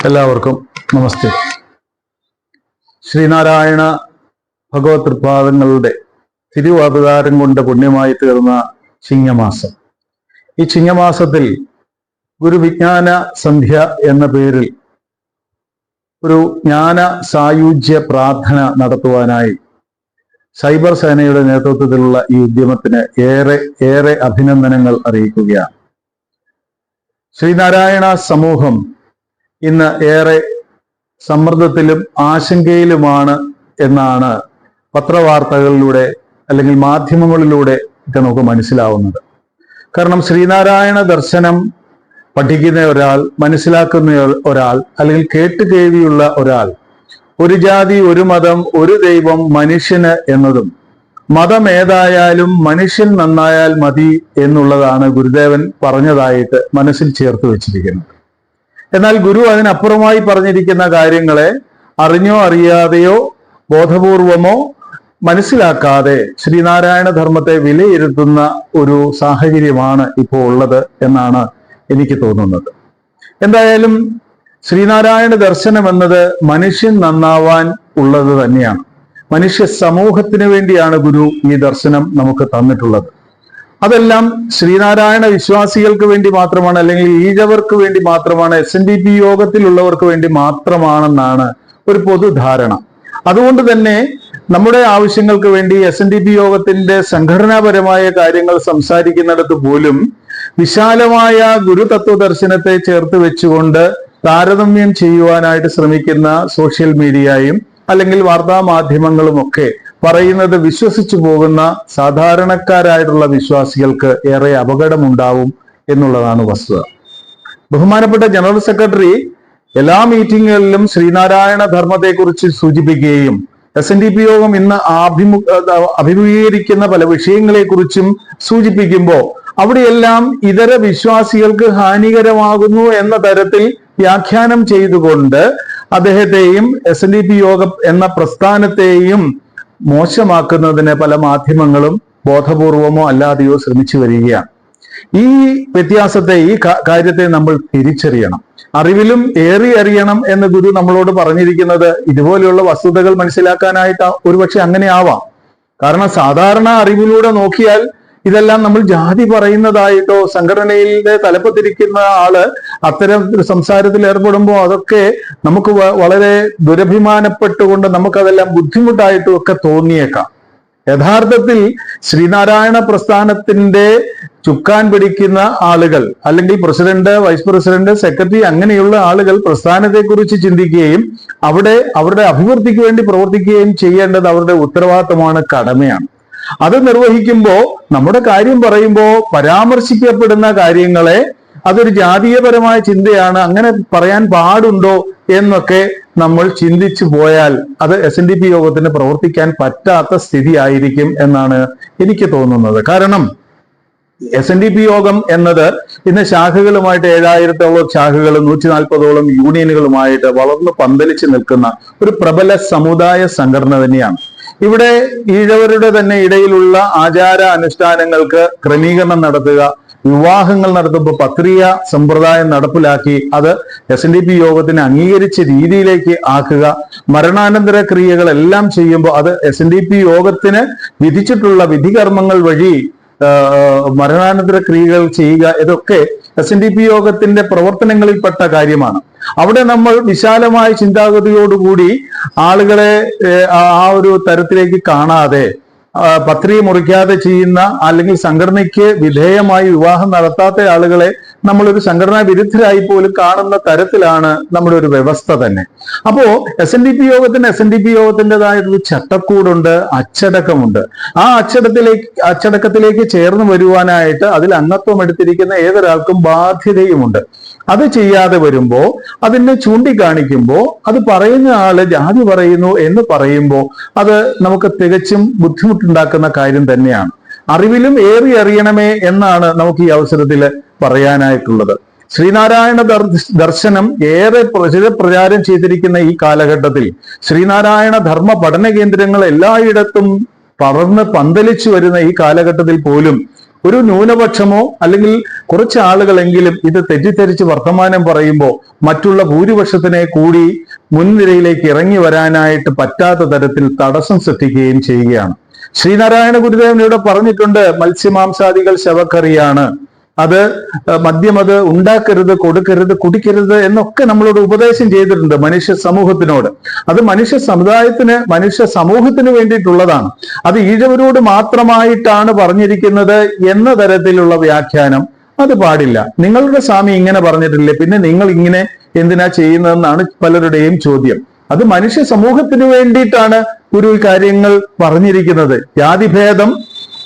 എല്ലാവർക്കും നമസ്തേ. ശ്രീനാരായണ ഭഗവത് തൃപാദങ്ങളുടെ തിരുവവതാരം കൊണ്ട് പുണ്യമായി തീർന്ന ചിങ്ങമാസം. ഈ ചിങ്ങമാസത്തിൽ ഗുരുവിജ്ഞാന സന്ധ്യ എന്ന പേരിൽ ഒരു ജ്ഞാന സായുജ്യ പ്രാർത്ഥന നടത്തുവാനായി സൈബർ സേനയുടെ നേതൃത്വത്തിലുള്ള ഈ ഉദ്യമത്തിന് ഏറെ അഭിനന്ദനങ്ങൾ അറിയിക്കുകയാണ്. ശ്രീനാരായണ സമൂഹം ഇന്ന് ഏറെ സമ്മർദ്ദത്തിലും ആശങ്കയിലുമാണ് എന്നാണ് പത്രവാർത്തകളിലൂടെ അല്ലെങ്കിൽ മാധ്യമങ്ങളിലൂടെ ഒക്കെ നമുക്ക് മനസ്സിലാവുന്നത്. കാരണം ശ്രീനാരായണ ദർശനം പഠിക്കുന്ന ഒരാൾ, മനസ്സിലാക്കുന്ന ഒരാൾ, അല്ലെങ്കിൽ കേട്ടുകേൾവിയുള്ള ഒരാൾ, ഒരു ജാതി, ഒരു മതം, ഒരു ദൈവം, മനുഷ്യന് എന്നതും മതം ഏതായാലും മനുഷ്യൻ നന്നായാൽ മതി എന്നുള്ളതാണ് ഗുരുദേവൻ പറഞ്ഞതായിട്ട് മനസ്സിൽ ചേർത്ത് വെച്ചിരിക്കുന്നത്. എന്നാൽ ഗുരു അതിനപ്പുറമായി പറഞ്ഞിരിക്കുന്ന കാര്യങ്ങളെ അറിഞ്ഞോ അറിയാതെയോ ബോധപൂർവമോ മനസ്സിലാക്കാതെ ശ്രീനാരായണ ധർമ്മത്തെ വിലയിരുത്തുന്ന ഒരു സാഹചര്യമാണ് ഇപ്പോൾ ഉള്ളത് എന്നാണ് എനിക്ക് തോന്നുന്നത്. എന്തായാലും ശ്രീനാരായണ ദർശനം എന്നത് മനുഷ്യൻ നന്നാവാൻ ഉള്ളത് തന്നെയാണ്. മനുഷ്യ സമൂഹത്തിന് വേണ്ടിയാണ് ഗുരു ഈ ദർശനം നമുക്ക് തന്നിട്ടുള്ളത്. അതെല്ലാം ശ്രീനാരായണ വിശ്വാസികൾക്ക് വേണ്ടി മാത്രമാണ്, അല്ലെങ്കിൽ ഈഴവർക്ക് വേണ്ടി മാത്രമാണ്, SNDP യോഗത്തിലുള്ളവർക്ക് വേണ്ടി മാത്രമാണെന്നാണ് ഒരു പൊതുധാരണ. അതുകൊണ്ട് തന്നെ നമ്മുടെ ആവശ്യങ്ങൾക്ക് വേണ്ടി SNDP യോഗത്തിന്റെ സംഘടനാപരമായ കാര്യങ്ങൾ സംസാരിക്കുന്നിടത്ത് പോലും വിശാലമായ ഗുരുതത്വ ദർശനത്തെ ചേർത്ത് വെച്ചുകൊണ്ട് താരതമ്യം ചെയ്യുവാനായിട്ട് ശ്രമിക്കുന്ന സോഷ്യൽ മീഡിയയും അല്ലെങ്കിൽ വാർത്താ മാധ്യമങ്ങളും ഒക്കെ പറയുന്നത് വിശ്വസിച്ചു പോകുന്ന സാധാരണക്കാരായിട്ടുള്ള വിശ്വാസികൾക്ക് ഏറെ അപകടമുണ്ടാവും എന്നുള്ളതാണ് വസ്തുത. ബഹുമാനപ്പെട്ട ജനറൽ സെക്രട്ടറി എല്ലാ മീറ്റിങ്ങുകളിലും ശ്രീനാരായണ ധർമ്മത്തെക്കുറിച്ച് സൂചിപ്പിക്കുകയും SNDP യോഗം ഇന്ന് അഭിമുഖീകരിക്കുന്ന പല വിഷയങ്ങളെക്കുറിച്ചും സൂചിപ്പിക്കുമ്പോൾ അവിടെയെല്ലാം ഇതര വിശ്വാസികൾക്ക് ഹാനികരമാകുന്നു എന്ന തരത്തിൽ വ്യാഖ്യാനം ചെയ്തുകൊണ്ട് അദ്ദേഹത്തെയും SNDP യോഗം എന്ന പ്രസ്ഥാനത്തെയും മോശമാക്കുന്നതിന് പല മാധ്യമങ്ങളും ബോധപൂർവമോ അല്ലാതെയോ ശ്രമിച്ചു വരികയാണ്. ഈ വ്യത്യാസത്തെ, ഈ കാര്യത്തെ നമ്മൾ തിരിച്ചറിയണം. അറിവിലും ഏറി അറിയണം എന്ന് ഗുരു നമ്മളോട് പറഞ്ഞിരിക്കുന്നത് ഇതുപോലെയുള്ള വസ്തുതകൾ മനസ്സിലാക്കാനായിട്ട് ഒരുപക്ഷെ അങ്ങനെ ആവാം. കാരണം സാധാരണ അറിവിലൂടെ നോക്കിയാൽ ഇതെല്ലാം നമ്മൾ ജാതി പറയുന്നതായിട്ടോ, സംഘടനയിലെ തലപ്പത്തിരിക്കുന്ന ആള് അത്തരം സംസാരത്തിൽ ഏർപ്പെടുമ്പോൾ അതൊക്കെ നമുക്ക് വളരെ ദുരഭിമാനപ്പെട്ടുകൊണ്ട് നമുക്കതെല്ലാം ബുദ്ധിമുട്ടായിട്ടും ഒക്കെ തോന്നിയേക്കാം. യഥാർത്ഥത്തിൽ ശ്രീനാരായണ പ്രസ്ഥാനത്തിന്റെ ചുക്കാൻ പിടിക്കുന്ന ആളുകൾ, അല്ലെങ്കിൽ പ്രസിഡന്റ്, വൈസ് പ്രസിഡന്റ്, സെക്രട്ടറി, അങ്ങനെയുള്ള ആളുകൾ പ്രസ്ഥാനത്തെക്കുറിച്ച് ചിന്തിക്കുകയും അവരുടെ അഭിവൃദ്ധിക്ക് വേണ്ടി പ്രവർത്തിക്കുകയും ചെയ്യേണ്ടത് അവരുടെ ഉത്തരവാദിത്തമാണ്, കടമയാണ്. അത് നിർവഹിക്കുമ്പോൾ നമ്മുടെ കാര്യം പറയുമ്പോൾ പരാമർശിക്കപ്പെടുന്ന കാര്യങ്ങളെ അതൊരു ജാതീയപരമായ ചിന്തയാണ്, അങ്ങനെ പറയാൻ പാടുണ്ടോ എന്നൊക്കെ നമ്മൾ ചിന്തിച്ചു പോയാൽ അത് SNDP യോഗത്തിന് പ്രവർത്തിക്കാൻ പറ്റാത്ത സ്ഥിതി ആയിരിക്കും എന്നാണ് എനിക്ക് തോന്നുന്നത്. കാരണം SNDP യോഗം എന്നത് ഇന്ന് ശാഖകളുമായിട്ട് 7000-ഓളം ശാഖകളും 140-ഓളം യൂണിയനുകളുമായിട്ട് വളർന്നു പന്തലിച്ച് നിൽക്കുന്ന ഒരു പ്രബല സമുദായ സംഘടന തന്നെയാണ്. ഇവിടെ ഈഴവരുടെ തന്നെ ഇടയിലുള്ള ആചാര അനുഷ്ഠാനങ്ങൾക്ക് ക്രമീകരണം നടത്തുക, വിവാഹങ്ങൾ നടത്തുമ്പോൾ പത്രിക സമ്പ്രദായം നടപ്പിലാക്കി അത് SNDP യോഗത്തിന് അംഗീകരിച്ച രീതിയിലേക്ക് ആക്കുക, മരണാനന്തര ക്രിയകളെല്ലാം ചെയ്യുമ്പോൾ അത് SNDP യോഗത്തിന് വിധിച്ചിട്ടുള്ള വിധികർമ്മങ്ങൾ വഴി മരണാനന്തര ക്രിയകൾ ചെയ്യുക, ഇതൊക്കെ SNDP യോഗത്തിന്റെ പ്രവർത്തനങ്ങളിൽപ്പെട്ട കാര്യമാണ്. അവിടെ നമ്മൾ വിശാലമായ ചിന്താഗതിയോടുകൂടി ആളുകളെ ആ ഒരു തരത്തിലേക്ക് കാണാതെ, പത്രിക മുറിക്കാതെ ചെയ്യുന്ന, അല്ലെങ്കിൽ സംഘടനയ്ക്ക് വിധേയമായി വിവാഹം നടത്താത്ത ആളുകളെ നമ്മളൊരു സംഘടനാ വിരുദ്ധരായി പോലും കാണുന്ന തരത്തിലാണ് നമ്മുടെ ഒരു വ്യവസ്ഥ തന്നെ. അപ്പോ SNDP യോഗത്തിൻ്റെതായൊരു ചട്ടക്കൂടുണ്ട്, അച്ചടക്കമുണ്ട്. ആ അച്ചടക്കത്തിലേക്ക് ചേർന്ന് വരുവാനായിട്ട് അതിൽ അംഗത്വം എടുത്തിരിക്കുന്ന ഏതൊരാൾക്കും ബാധ്യതയുമുണ്ട്. അത് ചെയ്യാതെ വരുമ്പോൾ, അതിനെ ചൂണ്ടിക്കാണിക്കുമ്പോൾ, അത് പറയുന്ന ആള് ജാതി പറയുന്നു എന്ന് പറയുമ്പോൾ അത് നമുക്ക് തികച്ചും ബുദ്ധിമുട്ടുണ്ടാക്കുന്ന കാര്യം തന്നെയാണ്. അറിവിലും ഏറി അറിയണമേ എന്നാണ് നമുക്ക് ഈ അവസരത്തിൽ പറയാനായിട്ടുള്ളത്. ശ്രീനാരായണ ദർശനം ഏറെ പ്രചാരം ചെയ്തിരിക്കുന്ന ഈ കാലഘട്ടത്തിൽ ശ്രീനാരായണ ധർമ്മ പഠന കേന്ദ്രങ്ങൾ എല്ലായിടത്തും പടർന്ന് പന്തലിച്ചു വരുന്ന ഈ കാലഘട്ടത്തിൽ പോലും ഒരു ന്യൂനപക്ഷമോ അല്ലെങ്കിൽ കുറച്ച് ആളുകളെങ്കിലും ഇത് തെറ്റിദ്ധരിച്ച് വർത്തമാനം പറയുമ്പോൾ മറ്റുള്ള ഭൂരിപക്ഷത്തിനെ കൂടി മുൻനിരയിലേക്ക് ഇറങ്ങി വരാനായിട്ട് പറ്റാത്ത തരത്തിൽ തടസ്സം സൃഷ്ടിക്കുകയും ചെയ്യുകയാണ്. ശ്രീനാരായണ ഗുരുദേവൻ ഇവിടെ പറഞ്ഞിട്ടുണ്ട്, മത്സ്യമാംസാദികൾ ശവക്കറിയാണ്, അത് മദ്യം അത് ഉണ്ടാക്കരുത്, കൊടുക്കരുത്, കുടിക്കരുത് എന്നൊക്കെ നമ്മളോട് ഉപദേശം ചെയ്തിട്ടുണ്ട് മനുഷ്യ സമൂഹത്തിനോട്. അത് മനുഷ്യ സമുദായത്തിന്, മനുഷ്യ സമൂഹത്തിന് വേണ്ടിയിട്ടുള്ളതാണ്. അത് ഈഴവരോട് മാത്രമായിട്ടാണ് പറഞ്ഞിരിക്കുന്നത് എന്ന തരത്തിലുള്ള വ്യാഖ്യാനം അത് പാടില്ല. നിങ്ങളുടെ സ്വാമി ഇങ്ങനെ പറഞ്ഞിട്ടില്ലേ, പിന്നെ നിങ്ങൾ ഇങ്ങനെ എന്തിനാ ചെയ്യുന്നതെന്നാണ് പലരുടെയും ചോദ്യം. അത് മനുഷ്യ സമൂഹത്തിന് വേണ്ടിയിട്ടാണ് ഗുരു കാര്യങ്ങൾ പറഞ്ഞിരിക്കുന്നത്. ജാതിഭേദം,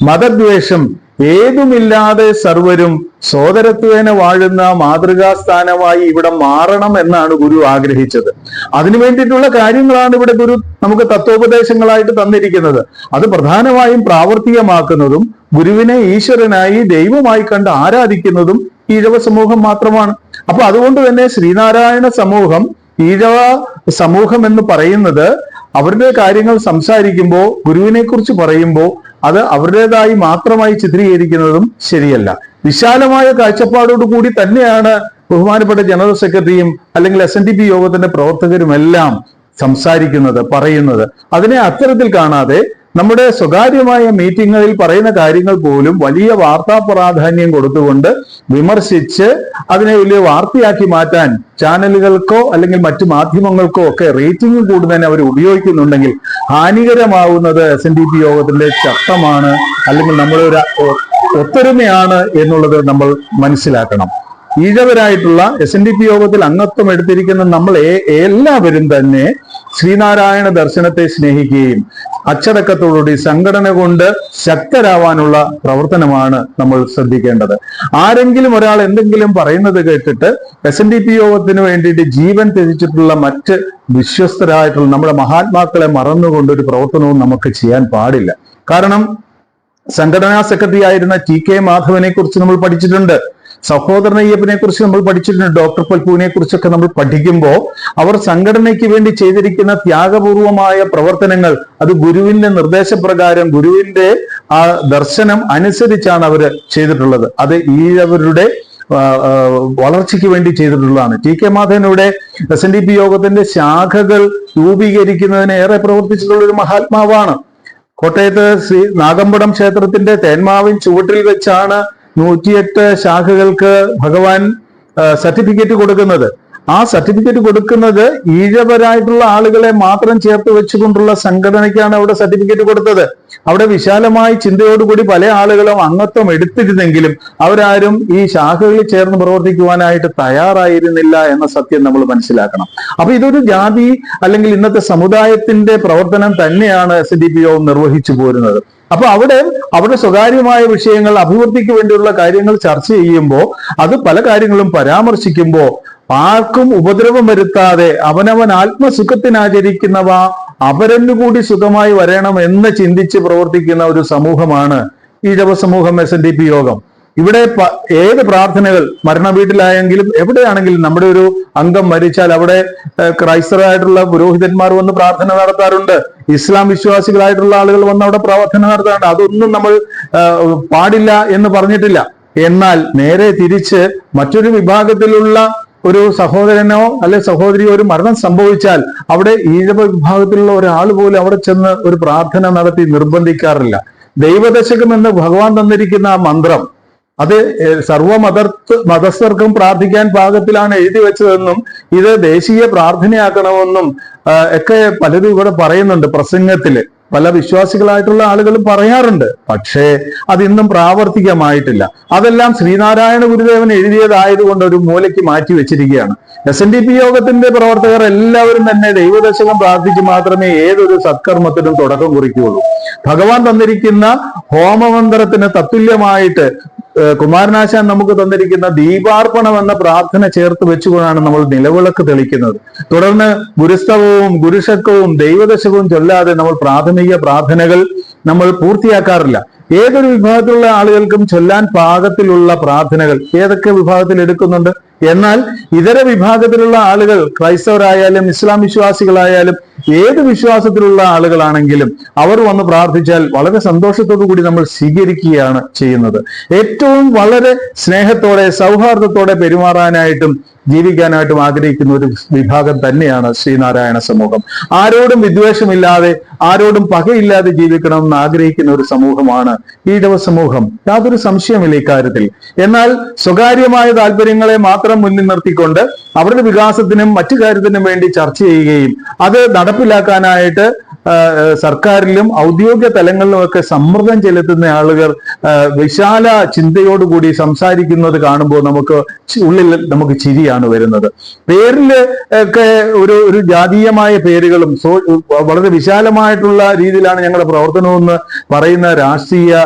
മതദ്വേഷം ഏതുമില്ലാതെ സർവരും സോദരത്വേന വാഴുന്ന മാതൃകാസ്ഥാനമായി ഇവിടെ മാറണം എന്നാണ് ഗുരു ആഗ്രഹിച്ചത്. അതിനു വേണ്ടിയിട്ടുള്ള കാര്യങ്ങളാണ് ഇവിടെ ഗുരു നമുക്ക് തത്വോപദേശങ്ങളായിട്ട് തന്നിരിക്കുന്നത്. അത് പ്രധാനമായും പ്രാവർത്തികമാക്കുന്നതും ഗുരുവിനെ ഈശ്വരനായി ദൈവമായി കണ്ട് ആരാധിക്കുന്നതും ഈഴവ സമൂഹം മാത്രമാണ്. അപ്പൊ അതുകൊണ്ട് തന്നെ ശ്രീനാരായണ സമൂഹം, ഈഴവ സമൂഹം എന്ന് പറയുന്നത് അവരുടെ കാര്യങ്ങൾ സംസാരിക്കുമ്പോൾ, ഗുരുവിനെ കുറിച്ച് പറയുമ്പോൾ അത് അവരുടേതായി മാത്രമായി ചിത്രീകരിക്കുന്നതും ശരിയല്ല. വിശാലമായ കാഴ്ചപ്പാടോട് കൂടി തന്നെയാണ് ബഹുമാനപ്പെട്ട ജനറൽ സെക്രട്ടറിയും അല്ലെങ്കിൽ SNDP യോഗത്തിന്റെ പ്രവർത്തകരുമെല്ലാം സംസാരിക്കുന്നത്, പറയുന്നത്. അതിനെ അത്തരത്തിൽ കാണാതെ നമ്മുടെ സ്വകാര്യമായ മീറ്റിങ്ങുകളിൽ പറയുന്ന കാര്യങ്ങൾ പോലും വലിയ വാർത്താ പ്രാധാന്യം കൊടുത്തുകൊണ്ട് വിമർശിച്ച് അതിനെ വലിയ വാർത്തയാക്കി മാറ്റാൻ ചാനലുകൾക്കോ അല്ലെങ്കിൽ മറ്റു മാധ്യമങ്ങൾക്കോ ഒക്കെ റേറ്റിംഗ് കൂടുതൽ അവർ ഉപയോഗിക്കുന്നുണ്ടെങ്കിൽ ഹാനികരമാവുന്നത് SNDP യോഗത്തിന്റെ ചട്ടമാണ്, അല്ലെങ്കിൽ നമ്മുടെ ഒരു ഒത്തൊരുമയാണ് എന്നുള്ളത് നമ്മൾ മനസ്സിലാക്കണം. ഈഴവരായിട്ടുള്ള SNDP യോഗത്തിൽ അംഗത്വം എടുത്തിരിക്കുന്ന നമ്മൾ എല്ലാവരും തന്നെ ശ്രീനാരായണ ദർശനത്തെ സ്നേഹിക്കുകയും അച്ചടക്കത്തോടുകൂടി സംഘടന കൊണ്ട് ശക്തരാവാനുള്ള പ്രവർത്തനമാണ് നമ്മൾ ശ്രദ്ധിക്കേണ്ടത്. ആരെങ്കിലും ഒരാൾ എന്തെങ്കിലും പറയുന്നത് കേട്ടിട്ട് SNDP യോഗത്തിന് വേണ്ടിയിട്ട് ജീവൻ ത്യജിച്ചിട്ടുള്ള മറ്റ് വിശ്വസ്തരായിട്ടുള്ള നമ്മുടെ മഹാത്മാക്കളെ മറന്നുകൊണ്ട് ഒരു പ്രവർത്തനവും നമുക്ക് ചെയ്യാൻ പാടില്ല. കാരണം സംഘടനാ സെക്രട്ടറി ആയിരുന്ന TK മാധവനെ കുറിച്ച് നമ്മൾ പഠിച്ചിട്ടുണ്ട്, സഹോദരൻ അയ്യപ്പനെ കുറിച്ച് നമ്മൾ പഠിച്ചിട്ടുണ്ട്, ഡോക്ടർ പൽപുവിനെ കുറിച്ചൊക്കെ നമ്മൾ പഠിക്കുമ്പോൾ അവർ സംഘടനയ്ക്ക് വേണ്ടി ചെയ്തിരിക്കുന്ന ത്യാഗപൂർവമായ പ്രവർത്തനങ്ങൾ അത് ഗുരുവിന്റെ നിർദ്ദേശപ്രകാരം, ഗുരുവിന്റെ ആ ദർശനം അനുസരിച്ചാണ് അവർ ചെയ്തിട്ടുള്ളത്. അത് ഈഴവരുടെ വളർച്ചയ്ക്ക് വേണ്ടി ചെയ്തിട്ടുള്ളതാണ്. TK മാധവനിവിടെ SNDP യോഗത്തിന്റെ ശാഖകൾ രൂപീകരിക്കുന്നതിന് ഏറെ പ്രവർത്തിച്ചിട്ടുള്ള ഒരു മഹാത്മാവാണ്. കോട്ടയത്ത് ശ്രീ നാഗമ്പടം ക്ഷേത്രത്തിന്റെ തേന്മാവിൻ ചുവട്ടിൽ വെച്ചാണ് 108 ശാഖകൾക്ക് ഭഗവാൻ സർട്ടിഫിക്കറ്റ് കൊടുക്കുന്നത്. ആ സർട്ടിഫിക്കറ്റ് കൊടുക്കുന്നത് ഈഴവരായിട്ടുള്ള ആളുകളെ മാത്രം ചേർത്ത് വെച്ചുകൊണ്ടുള്ള സംഘടനയ്ക്കാണ് അവിടെ സർട്ടിഫിക്കറ്റ് കൊടുത്തത്. അവിടെ വിശാലമായി ചിന്തയോടുകൂടി പല ആളുകളും അംഗത്വം എടുത്തിരുന്നെങ്കിലും അവരാരും ഈ ശാഖകളിൽ ചേർന്ന് പ്രവർത്തിക്കുവാനായിട്ട് തയ്യാറായിരുന്നില്ല എന്ന സത്യം നമ്മൾ മനസ്സിലാക്കണം. അപ്പൊ ഇതൊരു ജാതി അല്ലെങ്കിൽ ഇന്നത്തെ സമുദായത്തിന്റെ പ്രവർത്തനം തന്നെയാണ് SNDP യോഗം നിർവഹിച്ചു പോരുന്നത്. അപ്പൊ അവിടെ സ്വകാര്യമായ വിഷയങ്ങൾ, അഭിവൃദ്ധിക്ക് വേണ്ടിയുള്ള കാര്യങ്ങൾ ചർച്ച ചെയ്യുമ്പോൾ അത് പല കാര്യങ്ങളും പരാമർശിക്കുമ്പോൾ ആർക്കും ഉപദ്രവം വരുത്താതെ അവനവൻ ആത്മസുഖത്തിനാചരിക്കുന്നവ അവരന്നുകൂടി സുഖമായി വരണം എന്ന് ചിന്തിച്ച് പ്രവർത്തിക്കുന്ന ഒരു സമൂഹമാണ് ഈഴവ സമൂഹം, SNDP യോഗം. ഇവിടെ ഏത് പ്രാർത്ഥനകൾ, മരണ വീട്ടിലായെങ്കിലും എവിടെയാണെങ്കിലും നമ്മുടെ ഒരു അംഗം മരിച്ചാൽ അവിടെ ക്രൈസ്തവരായിട്ടുള്ള പുരോഹിതന്മാർ വന്ന് പ്രാർത്ഥന നടത്താറുണ്ട്, ഇസ്ലാം വിശ്വാസികളായിട്ടുള്ള ആളുകൾ വന്ന് അവിടെ പ്രാർത്ഥന നടത്താറുണ്ട്. അതൊന്നും നമ്മൾ പാടില്ല എന്ന് പറഞ്ഞിട്ടില്ല. എന്നാൽ നേരെ തിരിച്ച് മറ്റൊരു വിഭാഗത്തിലുള്ള ഒരു സഹോദരനോ അല്ലെ സഹോദരിയോ ഒരു മരണം സംഭവിച്ചാൽ അവിടെ ഈഴവ വിഭാഗത്തിലുള്ള ഒരാൾ പോലും അവിടെ ചെന്ന് ഒരു പ്രാർത്ഥന നടത്തി നിർബന്ധിക്കാറില്ല. ദൈവദശകം എന്ന് ഭഗവാൻ തന്നിരിക്കുന്ന ആ മന്ത്രം അത് മതസ്ഥർക്കും പ്രാർത്ഥിക്കാൻ പാകത്തിലാണ് എഴുതി വെച്ചതെന്നും ഇത് ദേശീയ പ്രാർത്ഥനയാക്കണമെന്നും ഒക്കെ പലരും ഇവിടെ പറയുന്നുണ്ട്. പ്രസംഗത്തില് പല വിശ്വാസികളായിട്ടുള്ള ആളുകളും പറയാറുണ്ട്. പക്ഷേ അതിന്നും പ്രാവർത്തികമായിട്ടില്ല. അതെല്ലാം ശ്രീനാരായണ ഗുരുദേവൻ എഴുതിയതായതുകൊണ്ട് ഒരു മൂലയ്ക്ക് മാറ്റി വെച്ചിരിക്കുകയാണ്. SNDP യോഗത്തിന്റെ പ്രവർത്തകർ എല്ലാവരും തന്നെ ദൈവദശകം പ്രാർത്ഥിച്ച് മാത്രമേ ഏതൊരു സത്കർമ്മത്തിനും തുടക്കം കുറിക്കുകയുള്ളൂ. ഭഗവാൻ തന്നിരിക്കുന്ന ഹോമമന്ത്രത്തിന് തത്തുല്യമായിട്ട് കുമാരനാശാൻ നമുക്ക് തന്നിരിക്കുന്ന ദീപാർപ്പണം എന്ന പ്രാർത്ഥന ചേർത്ത് വെച്ചുകൊണ്ടാണ് നമ്മൾ നിലവിളക്ക് തെളിക്കുന്നത്. തുടർന്ന് ഗുരുസ്തവവും ഗുരുഷക്കവും ദൈവദശകവും ചൊല്ലാതെ നമ്മൾ പ്രാഥമിക പ്രാർത്ഥനകൾ നമ്മൾ പൂർത്തിയാക്കാറില്ല. ഏതൊരു വിഭാഗത്തിലുള്ള ആളുകൾക്കും ചൊല്ലാൻ പാകത്തിലുള്ള പ്രാർത്ഥനകൾ ഏതൊക്കെ വിഭാഗത്തിൽ എടുക്കുന്നുണ്ട്. എന്നാൽ ഇതര വിഭാഗത്തിലുള്ള ആളുകൾ, ക്രൈസ്തവരായാലും ഇസ്ലാം വിശ്വാസികളായാലും ഏത് വിശ്വാസത്തിലുള്ള ആളുകളാണെങ്കിലും അവർ വന്ന് പ്രാർത്ഥിച്ചാൽ വളരെ സന്തോഷത്തോടു കൂടി നമ്മൾ സ്വീകരിക്കുകയാണ് ചെയ്യുന്നത്. ഏറ്റവും വളരെ സ്നേഹത്തോടെ സൗഹാർദ്ദത്തോടെ പെരുമാറാനായിട്ടും ജീവിക്കാനായിട്ടും ആഗ്രഹിക്കുന്ന ഒരു വിഭാഗം തന്നെയാണ് ശ്രീനാരായണ സമൂഹം. ആരോടും വിദ്വേഷമില്ലാതെ ആരോടും പകയില്ലാതെ ജീവിക്കണമെന്ന് ആഗ്രഹിക്കുന്ന ഒരു സമൂഹമാണ് ഈഴവ സമൂഹം. യാതൊരു സംശയമില്ല ഇക്കാര്യത്തിൽ. എന്നാൽ സ്വകാര്യമായ താല്പര്യങ്ങളെ മാത്രം മുന്നിൽ നിർത്തിക്കൊണ്ട് അവരുടെ വികാസത്തിനും മറ്റു കാര്യത്തിനും വേണ്ടി ചർച്ച ചെയ്യുകയും അത് നടപ്പിലാക്കാനായിട്ട് സർക്കാരിലും ഔദ്യോഗിക തലങ്ങളിലുമൊക്കെ സമ്മർദ്ദം ചെലുത്തുന്ന ആളുകൾ വിശാല ചിന്തയോടുകൂടി സംസാരിക്കുന്നത് കാണുമ്പോൾ ഉള്ളിൽ നമുക്ക് ചിരിയാണ് വരുന്നത്. പേരില് ഒക്കെ ഒരു ജാതീയമായ പേരുകളും വളരെ വിശാലമായിട്ടുള്ള രീതിയിലാണ് ഞങ്ങളുടെ പ്രവർത്തനമെന്ന് പറയുന്ന രാഷ്ട്രീയ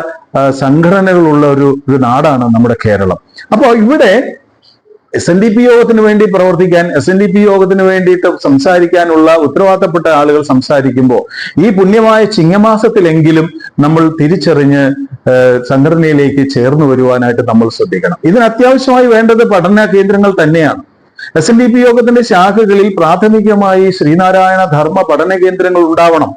സംഘടനകളുള്ള ഒരു നാടാണ് നമ്മുടെ കേരളം. അപ്പോൾ ഇവിടെ SNDP യോഗത്തിന് വേണ്ടി പ്രവർത്തിക്കാൻ, SNDP യോഗത്തിന് വേണ്ടിയിട്ട് സംസാരിക്കാനുള്ള ഉത്തരവാദിത്തപ്പെട്ട ആളുകൾ സംസാരിക്കുമ്പോൾ ഈ പുണ്യമായ ചിങ്ങമാസത്തിലെങ്കിലും നമ്മൾ തിരിച്ചറിഞ്ഞ് സംഘടനയിലേക്ക് ചേർന്ന് വരുവാനായിട്ട് നമ്മൾ ശ്രദ്ധിക്കണം. ഇതിന് അത്യാവശ്യമായി വേണ്ടത് പഠന കേന്ദ്രങ്ങൾ തന്നെയാണ്. SNDP യോഗത്തിന്റെ ശാഖകളിൽ പ്രാഥമികമായി ശ്രീനാരായണ ധർമ്മ പഠന കേന്ദ്രങ്ങൾ ഉണ്ടാവണം.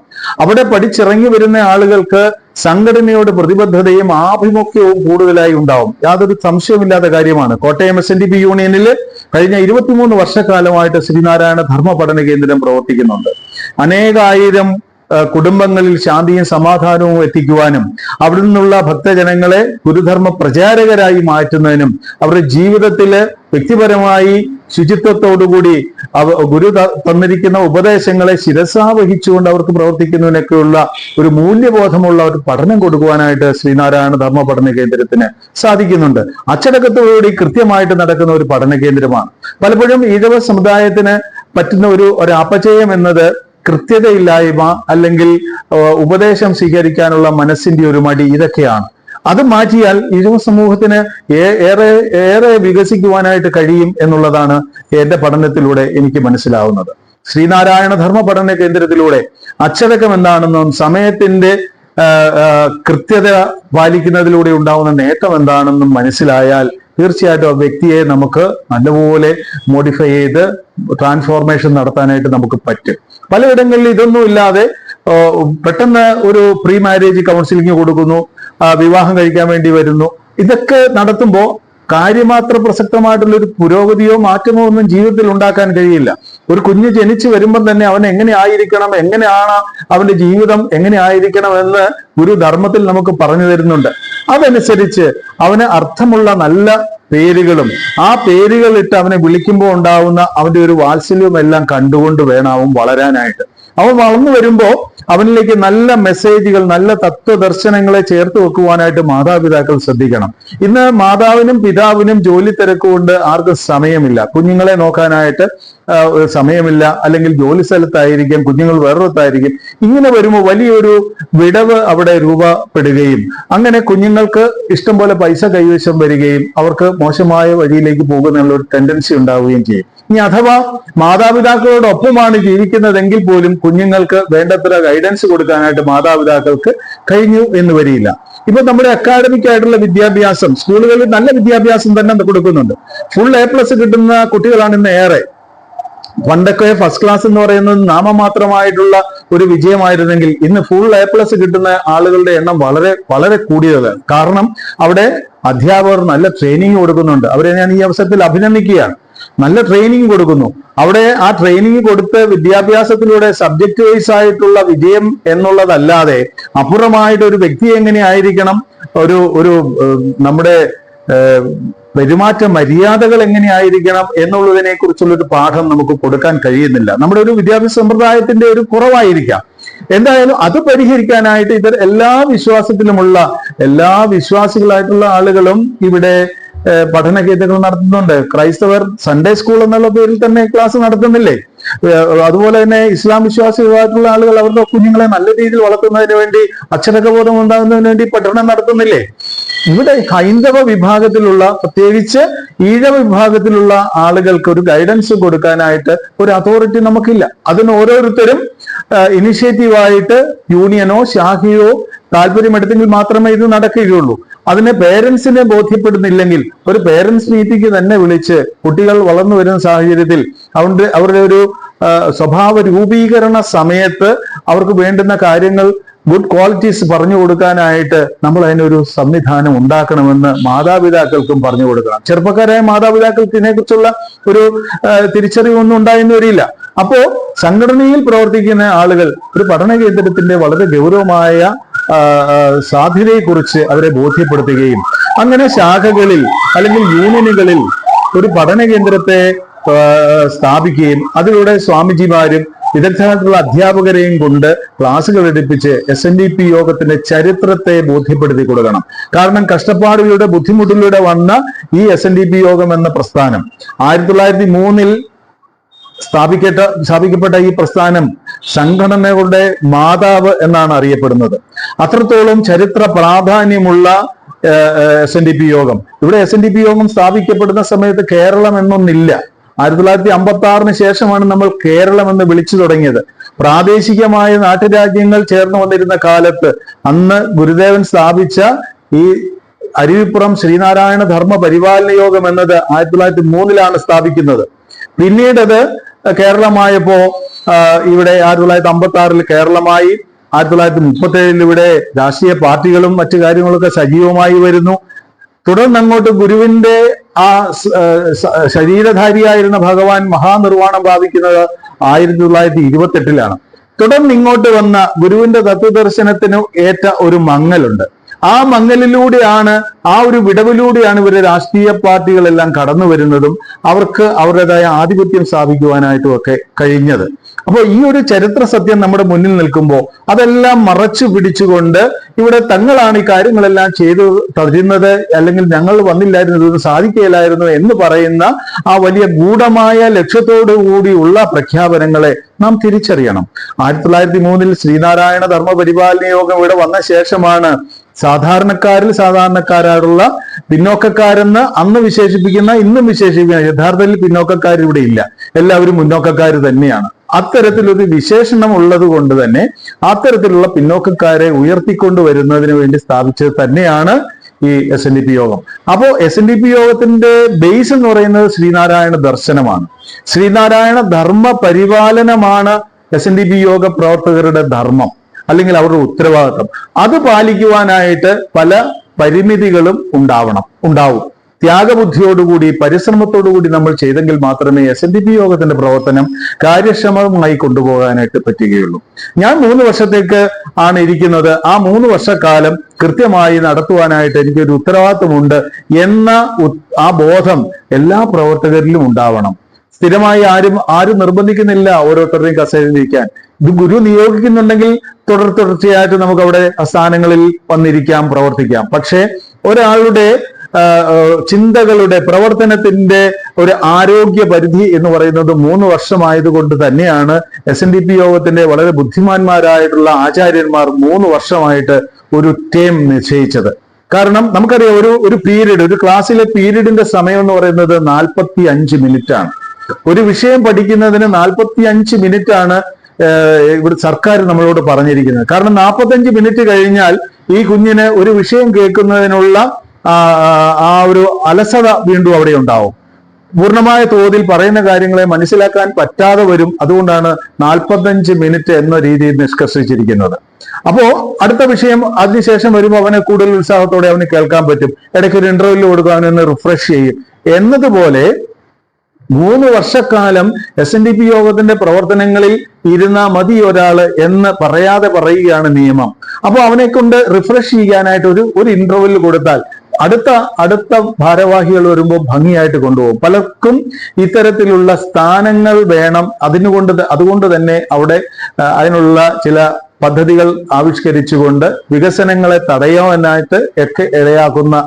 അവിടെ പഠിച്ചിറങ്ങി വരുന്ന ആളുകൾക്ക് സംഘടനയോട് പ്രതിബദ്ധതയും ആഭിമുഖ്യവും കൂടുതലായി ഉണ്ടാവും. യാതൊരു സംശയമില്ലാത്ത കാര്യമാണ്. കോട്ടയം SNDP യൂണിയനിൽ കഴിഞ്ഞ 23 വർഷക്കാലമായിട്ട് ശ്രീനാരായണ ധർമ്മ പഠന കേന്ദ്രം പ്രവർത്തിക്കുന്നുണ്ട്. അനേകായിരം കുടുംബങ്ങളിൽ ശാന്തിയും സമാധാനവും എത്തിക്കുവാനും അവിടെ നിന്നുള്ള ഭക്തജനങ്ങളെ ഗുരുധർമ്മ പ്രചാരകരായി മാറ്റുന്നതിനും അവരുടെ ജീവിതത്തില് വ്യക്തിപരമായി ശുചിത്വത്തോടുകൂടി ഗുരു തന്നിരിക്കുന്ന ഉപദേശങ്ങളെ ശിരസാവഹിച്ചുകൊണ്ട് അവർക്ക് പ്രവർത്തിക്കുന്നതിനൊക്കെയുള്ള ഒരു മൂല്യബോധമുള്ള ഒരു പഠനം കൊടുക്കുവാനായിട്ട് ശ്രീനാരായണ ധർമ്മ പഠന കേന്ദ്രത്തിന് സാധിക്കുന്നുണ്ട്. അച്ചടക്കത്തോടുകൂടി കൃത്യമായിട്ട് നടക്കുന്ന ഒരു പഠന കേന്ദ്രമാണ്. പലപ്പോഴും ഈഴവ സമുദായത്തിന് പറ്റുന്ന ഒരു അപചയം എന്നത് കൃത്യതയില്ലായ്മ അല്ലെങ്കിൽ ഉപദേശം സ്വീകരിക്കാനുള്ള മനസ്സിന്റെ ഒരു മടി, ഇതൊക്കെയാണ്. അത് മാറ്റിയാൽ ഈഴവ സമൂഹത്തിന് ഏറെ വികസിക്കുവാനായിട്ട് കഴിയും എന്നുള്ളതാണ് എന്റെ പഠനത്തിലൂടെ എനിക്ക് മനസ്സിലാവുന്നത്. ശ്രീനാരായണ ധർമ്മ പഠന കേന്ദ്രത്തിലൂടെ അച്ചടക്കം എന്താണെന്നും സമയത്തിന്റെ കൃത്യത പാലിക്കുന്നതിലൂടെ ഉണ്ടാവുന്ന നേട്ടം എന്താണെന്നും മനസ്സിലായാൽ തീർച്ചയായിട്ടും ആ വ്യക്തിയെ നമുക്ക് നല്ലപോലെ മോഡിഫൈ ചെയ്ത് ട്രാൻസ്ഫോർമേഷൻ നടത്താനായിട്ട് നമുക്ക് പറ്റും. പലയിടങ്ങളിൽ ഇതൊന്നും ഇല്ലാതെ പെട്ടെന്ന് ഒരു പ്രീ മാരേജ് കൗൺസിലിംഗ് കൊടുക്കുന്നു, വിവാഹം കഴിക്കാൻ വേണ്ടി വരുന്നു. ഇതൊക്കെ നടത്തുമ്പോൾ കാര്യമാത്ര പ്രസക്തമായിട്ടുള്ള ഒരു പുരോഗതിയോ മാറ്റമോ ഒന്നും ജീവിതത്തിൽ ഉണ്ടാക്കാൻ കഴിയില്ല. ഒരു കുഞ്ഞ് ജനിച്ചു വരുമ്പം തന്നെ അവൻ എങ്ങനെ ആയിരിക്കണം, എങ്ങനെയാണ് അവന്റെ ജീവിതം എങ്ങനെ ആയിരിക്കണം എന്ന് ഗുരു ധർമ്മത്തിൽ നമുക്ക് പറഞ്ഞു തരുന്നുണ്ട്. അതനുസരിച്ച് അവന് അർത്ഥമുള്ള നല്ല പേരുകളും ആ പേരുകളിട്ട് അവനെ വിളിക്കുമ്പോൾ ഉണ്ടാവുന്ന അവന്റെ ഒരു വാത്സല്യവും എല്ലാം കണ്ടുകൊണ്ട് വേണം അവൻ വളരാനായിട്ട്. അവൻ വളർന്നു വരുമ്പോൾ അവനിലേക്ക് നല്ല മെസ്സേജുകൾ, നല്ല തത്വദർശനങ്ങളെ ചേർത്ത് വെക്കുവാനായിട്ട് മാതാപിതാക്കൾ ശ്രദ്ധിക്കണം. ഇന്ന് മാതാവിനും പിതാവിനും ജോലി തിരക്കുകൊണ്ട് ആർക്കും സമയമില്ല. കുഞ്ഞുങ്ങളെ നോക്കാനായിട്ട് സമയമില്ല, അല്ലെങ്കിൽ ജോലി സ്ഥലത്തായിരിക്കും, കുഞ്ഞുങ്ങൾ വേറൊരിടത്തായിരിക്കും. ഇങ്ങനെ വരുമ്പോൾ വലിയൊരു വിടവ് അവിടെ രൂപപ്പെടുകയും അങ്ങനെ കുഞ്ഞുങ്ങൾക്ക് ഇഷ്ടം പോലെ പൈസ കൈവശം വരികയും അവർക്ക് മോശമായ വഴിയിലേക്ക് പോകുന്നുള്ള ഒരു ടെൻഡൻസി ഉണ്ടാവുകയും ചെയ്യും. ഇനി അഥവാ മാതാപിതാക്കളോടൊപ്പമാണ് ജീവിക്കുന്നതെങ്കിൽ പോലും കുഞ്ഞുങ്ങൾക്ക് വേണ്ടത്ര ഗൈഡൻസ് കൊടുക്കാനായിട്ട് മാതാപിതാക്കൾക്ക് കഴിഞ്ഞു എന്ന് വരില്ല. ഇപ്പൊ നമ്മുടെ അക്കാഡമിക് ആയിട്ടുള്ള വിദ്യാഭ്യാസം സ്കൂളുകളിൽ നല്ല വിദ്യാഭ്യാസം തന്നെ കൊടുക്കുന്നുണ്ട്. ഫുൾ A+ കിട്ടുന്ന കുട്ടികളാണ് ഇന്ന് ഏറെ. പണ്ടൊക്കെ ഫസ്റ്റ് ക്ലാസ് എന്ന് പറയുന്നത് നാമമാത്രമായിട്ടുള്ള ഒരു വിജയമായിരുന്നെങ്കിൽ ഇന്ന് ഫുൾ A+ കിട്ടുന്ന ആളുകളുടെ എണ്ണം വളരെ വളരെ കൂടിയതാണ്. കാരണം അവിടെ അധ്യാപകർ നല്ല ട്രെയിനിങ് കൊടുക്കുന്നുണ്ട്. അവരെ ഞാൻ ഈ അവസരത്തിൽ അഭിനന്ദിക്കുകയാണ്. നല്ല ട്രെയിനിങ് കൊടുക്കുന്നു. അവിടെ ആ ട്രെയിനിങ് കൊടുത്ത് വിദ്യാഭ്യാസത്തിലൂടെ സബ്ജക്ട് വൈസ് ആയിട്ടുള്ള വിജയം എന്നുള്ളതല്ലാതെ അപ്പുറമായിട്ട് ഒരു വ്യക്തി എങ്ങനെ ആയിരിക്കണം, ഒരു നമ്മുടെ പെരുമാറ്റ മര്യാദകൾ എങ്ങനെയായിരിക്കണം എന്നുള്ളതിനെ കുറിച്ചുള്ള ഒരു പാഠം നമുക്ക് കൊടുക്കാൻ കഴിയുന്നില്ല. നമ്മുടെ ഒരു വിദ്യാഭ്യാസ സമ്പ്രദായത്തിന്റെ ഒരു കുറവായിരിക്കാം. എന്തായാലും അത് പരിഹരിക്കാനായിട്ട് എല്ലാ വിശ്വാസത്തിലുമുള്ള എല്ലാ വിശ്വാസികളായിട്ടുള്ള ആളുകളും ഇവിടെ പഠന കേന്ദ്രങ്ങൾ നടത്തുന്നുണ്ട്. ക്രൈസ്തവർ സൺഡേ സ്കൂൾ എന്നുള്ള പേരിൽ തന്നെ ക്ലാസ് നടത്തുന്നില്ലേ? അതുപോലെ തന്നെ ഇസ്ലാം വിശ്വാസികളായിട്ടുള്ള ആളുകൾ അവരുടെ കുഞ്ഞുങ്ങളെ നല്ല രീതിയിൽ വളർത്തുന്നതിന് വേണ്ടി, അച്ചടക്കബോധം ഉണ്ടാകുന്നതിന് വേണ്ടി പഠനം നടത്തുന്നില്ലേ? ഇവിടെ ഹൈന്ദവ വിഭാഗത്തിലുള്ള, പ്രത്യേകിച്ച് ഈഴവ വിഭാഗത്തിലുള്ള ആളുകൾക്ക് ഒരു ഗൈഡൻസ് കൊടുക്കാനായിട്ട് ഒരു അതോറിറ്റി നമുക്കില്ല. അതിന് ഓരോരുത്തരും ഇനിഷ്യേറ്റീവായിട്ട് യൂണിയനോ ശാഖയോ താല്പര്യമെടുത്തെങ്കിൽ മാത്രമേ ഇത് നടക്കുകയുള്ളൂ. അതിനെ പേരൻസിനെ ബോധ്യപ്പെടുന്നില്ലെങ്കിൽ ഒരു പേരൻസ് മീറ്റിംഗ് തന്നെ വിളിച്ച് കുട്ടികൾ വളർന്നു വരുന്ന സാഹചര്യത്തിൽ അവരുടെ ഒരു സ്വഭാവ രൂപീകരണ സമയത്ത് അവർക്ക് വേണ്ടുന്ന കാര്യങ്ങൾ, ഗുഡ് ക്വാളിറ്റീസ് പറഞ്ഞു കൊടുക്കാനായിട്ട് നമ്മൾ അതിനൊരു സംവിധാനം ഉണ്ടാക്കണമെന്ന് മാതാപിതാക്കൾക്കും പറഞ്ഞു കൊടുക്കണം. ചെറുപ്പക്കാരായ മാതാപിതാക്കൾക്ക് ഇതിനെക്കുറിച്ചുള്ള ഒരു തിരിച്ചറിവൊന്നും ഉണ്ടായെന്ന് വരില്ല. അപ്പോ സംഘടനയിൽ പ്രവർത്തിക്കുന്ന ആളുകൾ ഒരു പഠന കേന്ദ്രത്തിന്റെ വളരെ ഗൗരവമായ സാധ്യതയെക്കുറിച്ച് അവരെ ബോധ്യപ്പെടുത്തുകയും അങ്ങനെ ശാഖകളിൽ അല്ലെങ്കിൽ യൂണിയനുകളിൽ ഒരു പഠന കേന്ദ്രത്തെ സ്ഥാപിക്കുകയും അതിലൂടെ സ്വാമിജിമാരും വിദഗ്ധരായിട്ടുള്ള അധ്യാപകരെയും കൊണ്ട് ക്ലാസുകൾ എടുപ്പിച്ച് SNDP യോഗത്തിന്റെ ചരിത്രത്തെ ബോധ്യപ്പെടുത്തി കൊടുക്കണം. കാരണം കഷ്ടപ്പാടുകളുടെ ബുദ്ധിമുട്ടിലൂടെ വന്ന ഈ SNDP യോഗം എന്ന പ്രസ്ഥാനം 1903 സ്ഥാപിക്കപ്പെട്ട ഈ പ്രസ്ഥാനം സംഘടനകളുടെ മാതാവ് എന്നാണ് അറിയപ്പെടുന്നത്. അത്രത്തോളം ചരിത്ര പ്രാധാന്യമുള്ള SNDP യോഗം. ഇവിടെ SNDP യോഗം സ്ഥാപിക്കപ്പെടുന്ന സമയത്ത് കേരളം എന്നൊന്നില്ല. 1956 ശേഷമാണ് നമ്മൾ കേരളം എന്ന് വിളിച്ചു തുടങ്ങിയത്. പ്രാദേശികമായ നാട്ടുരാജ്യങ്ങൾ ചേർന്ന് വന്നിരുന്ന കാലത്ത് അന്ന് ഗുരുദേവൻ സ്ഥാപിച്ച ഈ അരുവിപ്പുറം ശ്രീനാരായണ ധർമ്മ പരിപാലന യോഗം എന്നത് 1903 സ്ഥാപിക്കുന്നത്. പിന്നീട് അത് കേരളമായപ്പോ ഇവിടെ 1956 കേരളമായി. 1937 ഇവിടെ രാഷ്ട്രീയ പാർട്ടികളും മറ്റു കാര്യങ്ങളൊക്കെ സജീവമായി വരുന്നു. തുടർന്ന് അങ്ങോട്ട് ഗുരുവിന്റെ ആ ശരീരധാരിയായിരുന്ന ഭഗവാൻ മഹാനിർവാണം പ്രാപിക്കുന്നത് 1928 തുടർന്ന് ഇങ്ങോട്ട് വന്ന ഗുരുവിന്റെ തത്വദർശനത്തിന് ഏറ്റ ഒരു മങ്ങലുണ്ട്. ആ മങ്ങലിലൂടെയാണ്, ആ ഒരു വിടവിലൂടെയാണ് ഇവരെ രാഷ്ട്രീയ പാർട്ടികളെല്ലാം കടന്നു വരുന്നതും അവർക്ക് അവരുടേതായ ആധിപത്യം സ്ഥാപിക്കുവാനായിട്ടും ഒക്കെ കഴിഞ്ഞത്. അപ്പോൾ ഈ ഒരു ചരിത്ര സത്യം നമ്മുടെ മുന്നിൽ നിൽക്കുമ്പോൾ അതെല്ലാം മറച്ചു പിടിച്ചുകൊണ്ട് ഇവിടെ തങ്ങളാണ് ഈ കാര്യങ്ങളെല്ലാം ചെയ്തു തരുന്നത്, അല്ലെങ്കിൽ ഞങ്ങൾ വന്നില്ലായിരുന്നു, ഇതൊന്നും സാധിക്കുകയില്ലായിരുന്നു എന്ന് പറയുന്ന ആ വലിയ ഗൂഢമായ ലക്ഷ്യത്തോടു കൂടിയുള്ള പ്രഖ്യാപനങ്ങളെ നാം തിരിച്ചറിയണം. 1903 ശ്രീനാരായണ ധർമ്മ പരിപാലന യോഗം ഇവിടെ വന്ന ശേഷമാണ് സാധാരണക്കാരായിട്ടുള്ള പിന്നോക്കക്കാരെന്ന് അന്ന് വിശേഷിപ്പിക്കുന്ന, ഇന്നും വിശേഷിപ്പിക്കുന്ന, യഥാർത്ഥത്തിൽ പിന്നോക്കക്കാർ ഇവിടെ ഇല്ല, എല്ലാവരും മുന്നോക്കക്കാർ തന്നെയാണ്. അത്തരത്തിലൊരു വിശേഷണം ഉള്ളത് കൊണ്ട് തന്നെ അത്തരത്തിലുള്ള പിന്നോക്കക്കാരെ ഉയർത്തിക്കൊണ്ടുവരുന്നതിന് വേണ്ടി സ്ഥാപിച്ചത് തന്നെയാണ് ഈ SNDP യോഗം. അപ്പോ SNDP യോഗത്തിന്റെ ബേസ് എന്ന് പറയുന്നത് ശ്രീനാരായണ ദർശനമാണ്. ശ്രീനാരായണ ധർമ്മ പരിപാലനമാണ് SNDP യോഗ പ്രവർത്തകരുടെ ധർമ്മം, അല്ലെങ്കിൽ അവരുടെ ഉത്തരവാദിത്വം. അത് പാലിക്കുവാനായിട്ട് പല പരിമിതികളും ഉണ്ടാവും. ത്യാഗബുദ്ധിയോടുകൂടി, പരിശ്രമത്തോടുകൂടി നമ്മൾ ചെയ്തെങ്കിൽ മാത്രമേ SNDP യോഗത്തിന്റെ പ്രവർത്തനം കാര്യക്ഷമമായി കൊണ്ടുപോകാനായിട്ട് പറ്റുകയുള്ളൂ. ഞാൻ 3 വർഷത്തേക്ക് ആണ് ഇരിക്കുന്നത്. ആ 3 വർഷക്കാലം കൃത്യമായി നടത്തുവാനായിട്ട് എനിക്കൊരു ഉത്തരവാദിത്വമുണ്ട് എന്ന ആ ബോധം എല്ലാ പ്രവർത്തകരിലും ഉണ്ടാവണം. സ്ഥിരമായി ആരും നിർബന്ധിക്കുന്നില്ല ഓരോരുത്തരുടെയും കസേരയിലിരിക്കാൻ. ഇത് ഗുരു നിയോഗിക്കുന്നുണ്ടെങ്കിൽ തുടർച്ചയായിട്ട് നമുക്ക് അവിടെ സ്ഥാനങ്ങളിൽ വന്നിരിക്കാം, പ്രവർത്തിക്കാം. പക്ഷെ ഒരാളുടെ ചിന്തകളുടെ പ്രവർത്തനത്തിന്റെ ഒരു ആരോഗ്യ പരിധി എന്ന് പറയുന്നത് 3 വർഷമായതുകൊണ്ട് തന്നെയാണ് SNDP യോഗത്തിന്റെ വളരെ ബുദ്ധിമാന്മാരായിട്ടുള്ള ആചാര്യന്മാർ 3 വർഷമായിട്ട് ഒരു ടേം നിശ്ചയിച്ചത്. കാരണം നമുക്കറിയാം, ഒരു പീരീഡ്, ഒരു ക്ലാസ്സിലെ പീരീഡിന്റെ സമയം എന്ന് പറയുന്നത് 45 മിനിറ്റ് ആണ്. ഒരു വിഷയം പഠിക്കുന്നതിന് 45 മിനിറ്റ് ആണ് ഇവിടെ സർക്കാർ നമ്മളോട് പറഞ്ഞിരിക്കുന്നത്. കാരണം 45 മിനിറ്റ് കഴിഞ്ഞാൽ ഈ കുഞ്ഞിന് ഒരു വിഷയം കേൾക്കുന്നതിനുള്ള ആ ഒരു അലസത വീണ്ടും അവിടെ ഉണ്ടാവും. പൂർണ്ണമായ തോതിൽ പറയുന്ന കാര്യങ്ങളെ മനസ്സിലാക്കാൻ പറ്റാതെ വരും. അതുകൊണ്ടാണ് 45 മിനിറ്റ് എന്ന രീതിയിൽ നിഷ്കർഷിച്ചിരിക്കുന്നത്. അപ്പോ അടുത്ത വിഷയം അതിനുശേഷം വരുമ്പോൾ അവനെ കൂടുതൽ ഉത്സാഹത്തോടെ അവന് കേൾക്കാൻ പറ്റും. ഇടയ്ക്ക് ഒരു ഇന്റർവ്യൂ കൊടുക്കുക, അവനൊന്ന് റിഫ്രഷ് ചെയ്യും. എന്നതുപോലെ 3 വർഷക്കാലം SNDP യോഗത്തിന്റെ പ്രവർത്തനങ്ങളിൽ ഇരുന്നാ മതി ഒരാള് എന്ന് പറയാതെ പറയുകയാണ് നിയമം. അപ്പൊ അവനെ കൊണ്ട് റിഫ്രഷ് ചെയ്യാനായിട്ട് ഒരു ഇന്റർവ്യൂ കൊടുത്താൽ അടുത്ത ഭാരവാഹികൾ വരുമ്പോൾ ഭംഗിയായിട്ട് കൊണ്ടുപോകും. പലർക്കും ഇത്തരത്തിലുള്ള സ്ഥാനങ്ങൾ വേണം. അതുകൊണ്ട് തന്നെ അവിടെ അതിനുള്ള ചില പദ്ധതികൾ ആവിഷ്കരിച്ചുകൊണ്ട് വികസനങ്ങളെ തടയാനായിട്ട് ഒക്കെ ഇടയാക്കുന്ന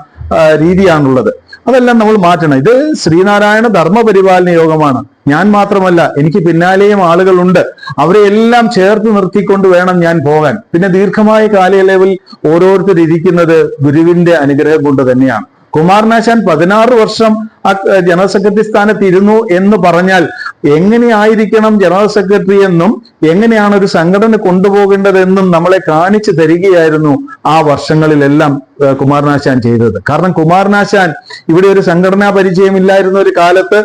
രീതിയാണുള്ളത്. അതെല്ലാം നമ്മൾ മാറ്റണം. ഇത് ശ്രീനാരായണ ധർമ്മ പരിപാലന യോഗമാണ്. ഞാൻ മാത്രമല്ല, എനിക്ക് പിന്നാലെയും ആളുകളുണ്ട്. അവരെ എല്ലാം ചേർത്ത് നിർത്തിക്കൊണ്ട് വേണം ഞാൻ പോകാൻ. പിന്നെ ദീർഘമായ കാലയളവിൽ ഓരോരുത്തർ ഇരിക്കുന്നത് ഗുരുവിന്റെ അനുഗ്രഹം കൊണ്ട് തന്നെയാണ്. കുമാരനാശാൻ 16 വർഷം ജനറൽ സെക്രട്ടറി സ്ഥാനത്ത് ഇരുന്നു എന്ന് പറഞ്ഞാൽ എങ്ങനെയായിരിക്കണം ജനറൽ സെക്രട്ടറി എന്നും എങ്ങനെയാണ് ഒരു സംഘടന കൊണ്ടുപോകേണ്ടതെന്നും നമ്മളെ കാണിച്ചു തരികയായിരുന്നു ആ വർഷങ്ങളിലെല്ലാം കുമാരനാശാൻ ചെയ്തത്. കാരണം കുമാരനാശാൻ ഇവിടെ ഒരു സംഘടനാ പരിചയമില്ലായിരുന്ന ഒരു കാലത്ത്,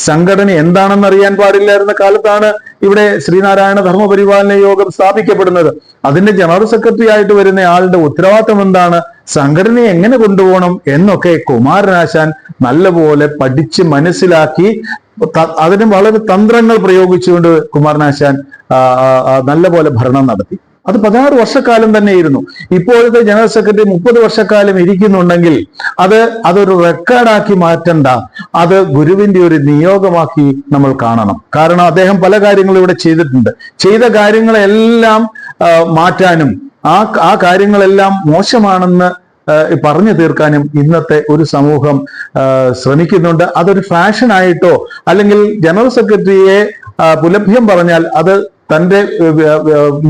സംഘടന എന്താണെന്ന് അറിയാൻ പാടില്ലായിരുന്ന കാലത്താണ് ഇവിടെ ശ്രീനാരായണ ധർമ്മപരിപാലന യോഗം സ്ഥാപിക്കപ്പെടുന്നത്. അതിന്റെ ജനറൽ സെക്രട്ടറി ആയിട്ട് വരുന്ന ആളുടെ ഉത്തരവാദിത്വം എന്താണ്, സംഘടനയെ എങ്ങനെ കൊണ്ടുപോകണം എന്നൊക്കെ കുമാരനാശാൻ നല്ലപോലെ പഠിച്ച് മനസ്സിലാക്കി അതിന് വളരെ തന്ത്രങ്ങൾ പ്രയോഗിച്ചുകൊണ്ട് കുമാരനാശാൻ നല്ലപോലെ ഭരണം നടത്തി. അത് 16 വർഷക്കാലം തന്നെയിരുന്നു. ഇപ്പോഴത്തെ ജനറൽ സെക്രട്ടറി 30 വർഷക്കാലം ഇരിക്കുന്നുണ്ടെങ്കിൽ അതൊരു റെക്കോർഡാക്കി മാറ്റണ്ട, അത് ഗുരുവിന്റെ ഒരു നിയോഗമാക്കി നമ്മൾ കാണണം. കാരണം അദ്ദേഹം പല കാര്യങ്ങളും ഇവിടെ ചെയ്തിട്ടുണ്ട്. ചെയ്ത കാര്യങ്ങളെല്ലാം മാറ്റാനും ആ കാര്യങ്ങളെല്ലാം മോശമാണെന്ന് പറഞ്ഞു തീർക്കാനും ഇന്നത്തെ ഒരു സമൂഹം ശ്രമിക്കുന്നുണ്ട്. അതൊരു ഫാഷനായിട്ടോ അല്ലെങ്കിൽ ജനറൽ സെക്രട്ടറിയെ പുലഭ്യം പറഞ്ഞാൽ അത് തന്റെ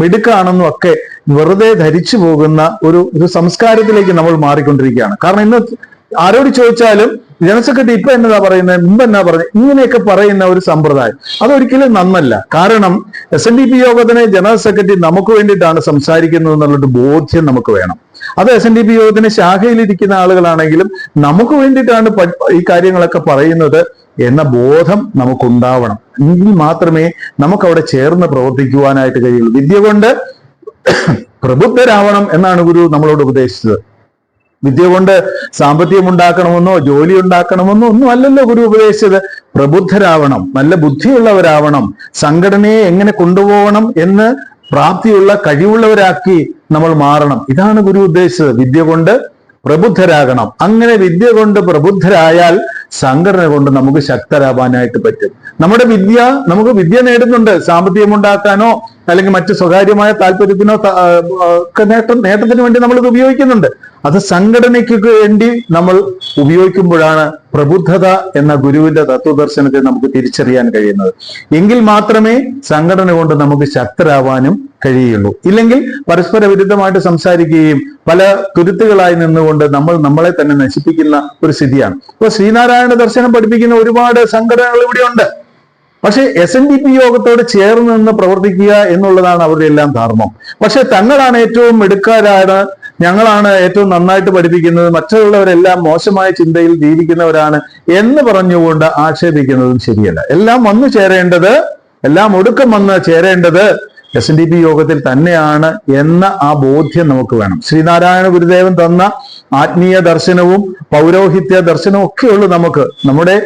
മിടുക്കാണെന്നും ഒക്കെ വെറുതെ ധരിച്ചു പോകുന്ന ഒരു സംസ്കാരത്തിലേക്ക് നമ്മൾ മാറിക്കൊണ്ടിരിക്കുകയാണ്. കാരണം ഇന്ന് ആരോട് ചോദിച്ചാലും ജനറൽ സെക്രട്ടറി ഇപ്പൊ എന്നതാ പറയുന്നത്, മുമ്പ് എന്നാ പറയുന്നത്, ഇങ്ങനെയൊക്കെ പറയുന്ന ഒരു സമ്പ്രദായം അതൊരിക്കലും നന്നല്ല. കാരണം SNDP യോഗത്തിന് ജനറൽ സെക്രട്ടറി നമുക്ക് വേണ്ടിയിട്ടാണ് സംസാരിക്കുന്നത് എന്നുള്ളൊരു ബോധ്യം നമുക്ക് വേണം. അത് SNDP യോഗത്തിന് ശാഖയിലിരിക്കുന്ന ആളുകളാണെങ്കിലും നമുക്ക് വേണ്ടിയിട്ടാണ് ഈ കാര്യങ്ങളൊക്കെ പറയുന്നത് എന്ന ബോധം നമുക്കുണ്ടാവണം. എങ്കിൽ മാത്രമേ നമുക്ക് അവിടെ ചേർന്ന് പ്രവർത്തിക്കുവാനായിട്ട് കഴിയുള്ളൂ. വിദ്യ കൊണ്ട് പ്രബുദ്ധരാവണം എന്നാണ് ഗുരു നമ്മളോട് ഉപദേശിച്ചത്. വിദ്യ കൊണ്ട് സാമ്പത്തികം ഉണ്ടാക്കണമെന്നോ ജോലി ഉണ്ടാക്കണമെന്നോ ഒന്നും അല്ലല്ലോ ഗുരു ഉപദേശിച്ചത്. പ്രബുദ്ധരാവണം, നല്ല ബുദ്ധിയുള്ളവരാവണം, സംഘടനയെ എങ്ങനെ കൊണ്ടുപോകണം എന്ന് പ്രാപ്തിയുള്ള കഴിവുള്ളവരാക്കി നമ്മൾ മാറണം. ഇതാണ് ഗുരു ഉദ്ദേശിച്ചത്. വിദ്യ കൊണ്ട് പ്രബുദ്ധരാകണം. അങ്ങനെ വിദ്യ കൊണ്ട് പ്രബുദ്ധരായാൽ സംഘടന കൊണ്ട് നമുക്ക് ശക്തരാവാനായിട്ട് പറ്റും. നമുക്ക് വിദ്യ നേടുന്നുണ്ട്, സാമ്പത്തികം ഉണ്ടാക്കാനോ അല്ലെങ്കിൽ മറ്റു സ്വകാര്യമായ താല്പര്യത്തിനോ നേട്ടത്തിന് വേണ്ടി നമ്മൾ ഇത് ഉപയോഗിക്കുന്നുണ്ട്. അത് സംഘടനയ്ക്ക് വേണ്ടി നമ്മൾ ഉപയോഗിക്കുമ്പോഴാണ് പ്രബുദ്ധത എന്ന ഗുരുവിന്റെ തത്വദർശനത്തെ നമുക്ക് തിരിച്ചറിയാൻ കഴിയുന്നത്. എങ്കിൽ മാത്രമേ സംഘടന കൊണ്ട് നമുക്ക് ശക്തരാവാനും കഴിയുള്ളൂ. ഇല്ലെങ്കിൽ പരസ്പര വിരുദ്ധമായിട്ട് സംസാരിക്കുകയും പല തുരുത്തുകളായി നിന്നുകൊണ്ട് നമ്മളെ തന്നെ നശിപ്പിക്കുന്ന ഒരു സ്ഥിതിയാണ്. ഇപ്പൊ ശ്രീനാരായണ ദർശനം പഠിപ്പിക്കുന്ന ഒരുപാട് സംഘടനകൾ ഇവിടെയുണ്ട്. പക്ഷെ SNDP യോഗത്തോട് ചേർന്ന് നിന്ന് പ്രവർത്തിക്കുക എന്നുള്ളതാണ് അവരുടെ എല്ലാം ധർമ്മം. പക്ഷെ തങ്ങളാണ് ഏറ്റവും മിടുക്കാരാണ്, ഞങ്ങളാണ് ഏറ്റവും നന്നായിട്ട് പഠിപ്പിക്കുന്നത്, മറ്റുള്ളവരെല്ലാം മോശമായ ചിന്തയിൽ ജീവിക്കുന്നവരാണ് എന്ന് പറഞ്ഞുകൊണ്ട് ആക്ഷേപിക്കുന്നതും ശരിയല്ല. എല്ലാം ഒടുക്കം വന്ന് ചേരേണ്ടത് SNDP യോഗത്തിൽ തന്നെയാണ് എന്ന ആ ബോധ്യം നമുക്ക് വേണം. ശ്രീനാരായണ ഗുരുദേവൻ തന്ന ആത്മീയ ദർശനവും പൗരോഹിത്യ ദർശനവും ഒക്കെയുള്ളൂ നമുക്ക്. നമ്മുടെ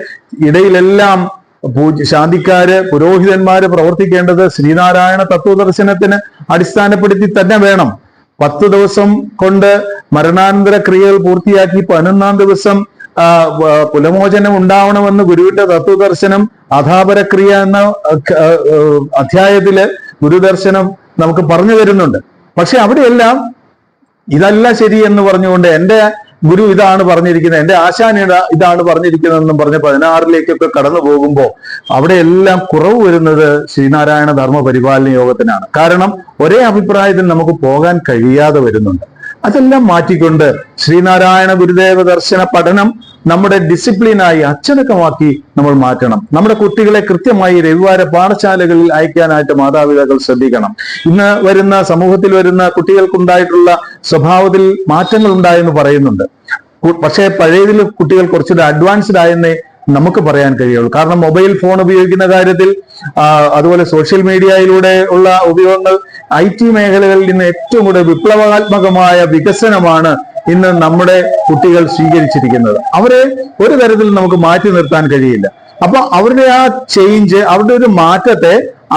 ഇടയിലെല്ലാം ശാന്തിക്കാര് പുരോഹിതന്മാര് പ്രവർത്തിക്കേണ്ടത് ശ്രീനാരായണ തത്വദർശനത്തിന് അടിസ്ഥാനപ്പെടുത്തി തന്നെ വേണം. 10 ദിവസം കൊണ്ട് മരണാനന്തര ക്രിയകൾ പൂർത്തിയാക്കി 11-ാം ദിവസം പുലമോചനം ഉണ്ടാവണമെന്ന് ഗുരുവിന്റെ തത്വദർശനം അധാപരക്രിയ എന്ന അധ്യായത്തില് ഗുരുദർശനം നമുക്ക് പറഞ്ഞു തരുന്നുണ്ട്. പക്ഷെ അവിടെയെല്ലാം ഇതല്ല ശരി എന്ന് പറഞ്ഞുകൊണ്ട് എന്റെ ഗുരു ഇതാണ് പറഞ്ഞിരിക്കുന്നത്, എന്റെ ആശാൻ ഇതാണ് പറഞ്ഞിരിക്കുന്നതെന്നും പറഞ്ഞ് 16-ലേക്കൊക്കെ കടന്നു പോകുമ്പോൾ അവിടെയെല്ലാം കുറവ് വരുന്നത് ശ്രീനാരായണ ധർമ്മ പരിപാലന യോഗത്തിനാണ്. കാരണം ഒരേ അഭിപ്രായത്തിൽ നമുക്ക് പോകാൻ കഴിയാതെ വരുന്നുണ്ട്. അതെല്ലാം മാറ്റിക്കൊണ്ട് ശ്രീനാരായണ ഗുരുദേവ ദർശന പഠനം നമ്മുടെ ഡിസിപ്ലിനായി അച്ചടക്കമാക്കി നമ്മൾ മാറ്റണം. നമ്മുടെ കുട്ടികളെ കൃത്യമായി രവിവാര പാഠശാലകളിൽ അയക്കാനായിട്ട് മാതാപിതാക്കൾ ശ്രദ്ധിക്കണം. ഇന്ന് സമൂഹത്തിൽ വരുന്ന കുട്ടികൾക്കുണ്ടായിട്ടുള്ള സ്വഭാവത്തിൽ മാറ്റങ്ങൾ ഉണ്ടായെന്ന് പറയുന്നുണ്ട്. പക്ഷേ പഴയതിൽ കുട്ടികൾ കുറച്ചുകൂടെ അഡ്വാൻസ്ഡ് ആയെന്നേ നമുക്ക് പറയാൻ കഴിയുള്ളൂ. കാരണം മൊബൈൽ ഫോൺ ഉപയോഗിക്കുന്ന കാര്യത്തിൽ, അതുപോലെ സോഷ്യൽ മീഡിയയിലൂടെ ഉള്ള ഉപയോഗങ്ങൾ, IT മേഖലകളിൽ നിന്ന് ഏറ്റവും കൂടുതൽ വിപ്ലവാത്മകമായ വികസനമാണ് ഇന്ന് നമ്മുടെ കുട്ടികൾ സ്വീകരിച്ചിരിക്കുന്നത്. അവരെ ഒരു തരത്തിൽ നമുക്ക് മാറ്റി നിർത്താൻ കഴിയില്ല. അപ്പൊ അവരുടെ ആ ചേഞ്ച്, അവരുടെ ഒരു മാറ്റത്തെ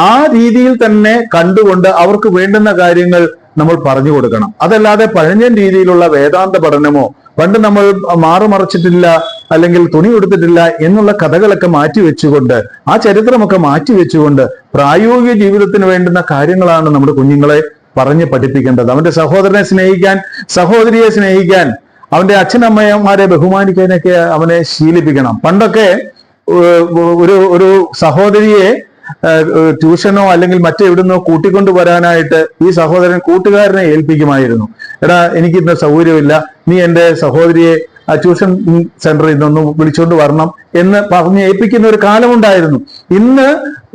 ആ രീതിയിൽ തന്നെ കണ്ടുകൊണ്ട് അവർക്ക് വേണ്ടുന്ന കാര്യങ്ങൾ നമ്മൾ പറഞ്ഞു കൊടുക്കണം. അതല്ലാതെ പഴഞ്ഞൻ രീതിയിലുള്ള വേദാന്ത പഠനമോ പണ്ട് നമ്മൾ മാറുമറച്ചിട്ടില്ല അല്ലെങ്കിൽ തുണി കൊടുത്തിട്ടില്ല എന്നുള്ള കഥകളൊക്കെ മാറ്റിവെച്ചുകൊണ്ട്, ആ ചരിത്രമൊക്കെ മാറ്റിവെച്ചുകൊണ്ട് പ്രായോഗിക ജീവിതത്തിന് വേണ്ടുന്ന കാര്യങ്ങളാണ് നമ്മുടെ കുഞ്ഞുങ്ങളെ പറഞ്ഞ് പഠിപ്പിക്കേണ്ടത്. അവന്റെ സഹോദരനെ സ്നേഹിക്കാൻ, സഹോദരിയെ സ്നേഹിക്കാൻ, അവന്റെ അച്ഛനമ്മമാരെ ബഹുമാനിക്കാനൊക്കെ അവനെ ശീലിപ്പിക്കണം. പണ്ടൊക്കെ ഒരു സഹോദരിയെ ട്യൂഷനോ അല്ലെങ്കിൽ മറ്റെവിടുന്നോ കൂട്ടിക്കൊണ്ടു വരാനായിട്ട് ഈ സഹോദരൻ കൂട്ടുകാരനെ ഏൽപ്പിക്കുമായിരുന്നു. എടാ, എനിക്കിന്ന് സൗകര്യമില്ല, നീ എൻ്റെ സഹോദരിയെ ട്യൂഷൻ സെന്ററിൽ നിന്നൊന്ന് വിളിച്ചുകൊണ്ട് വരണം എന്ന് പറഞ്ഞ് ഏൽപ്പിക്കുന്ന ഒരു കാലമുണ്ടായിരുന്നു. ഇന്ന്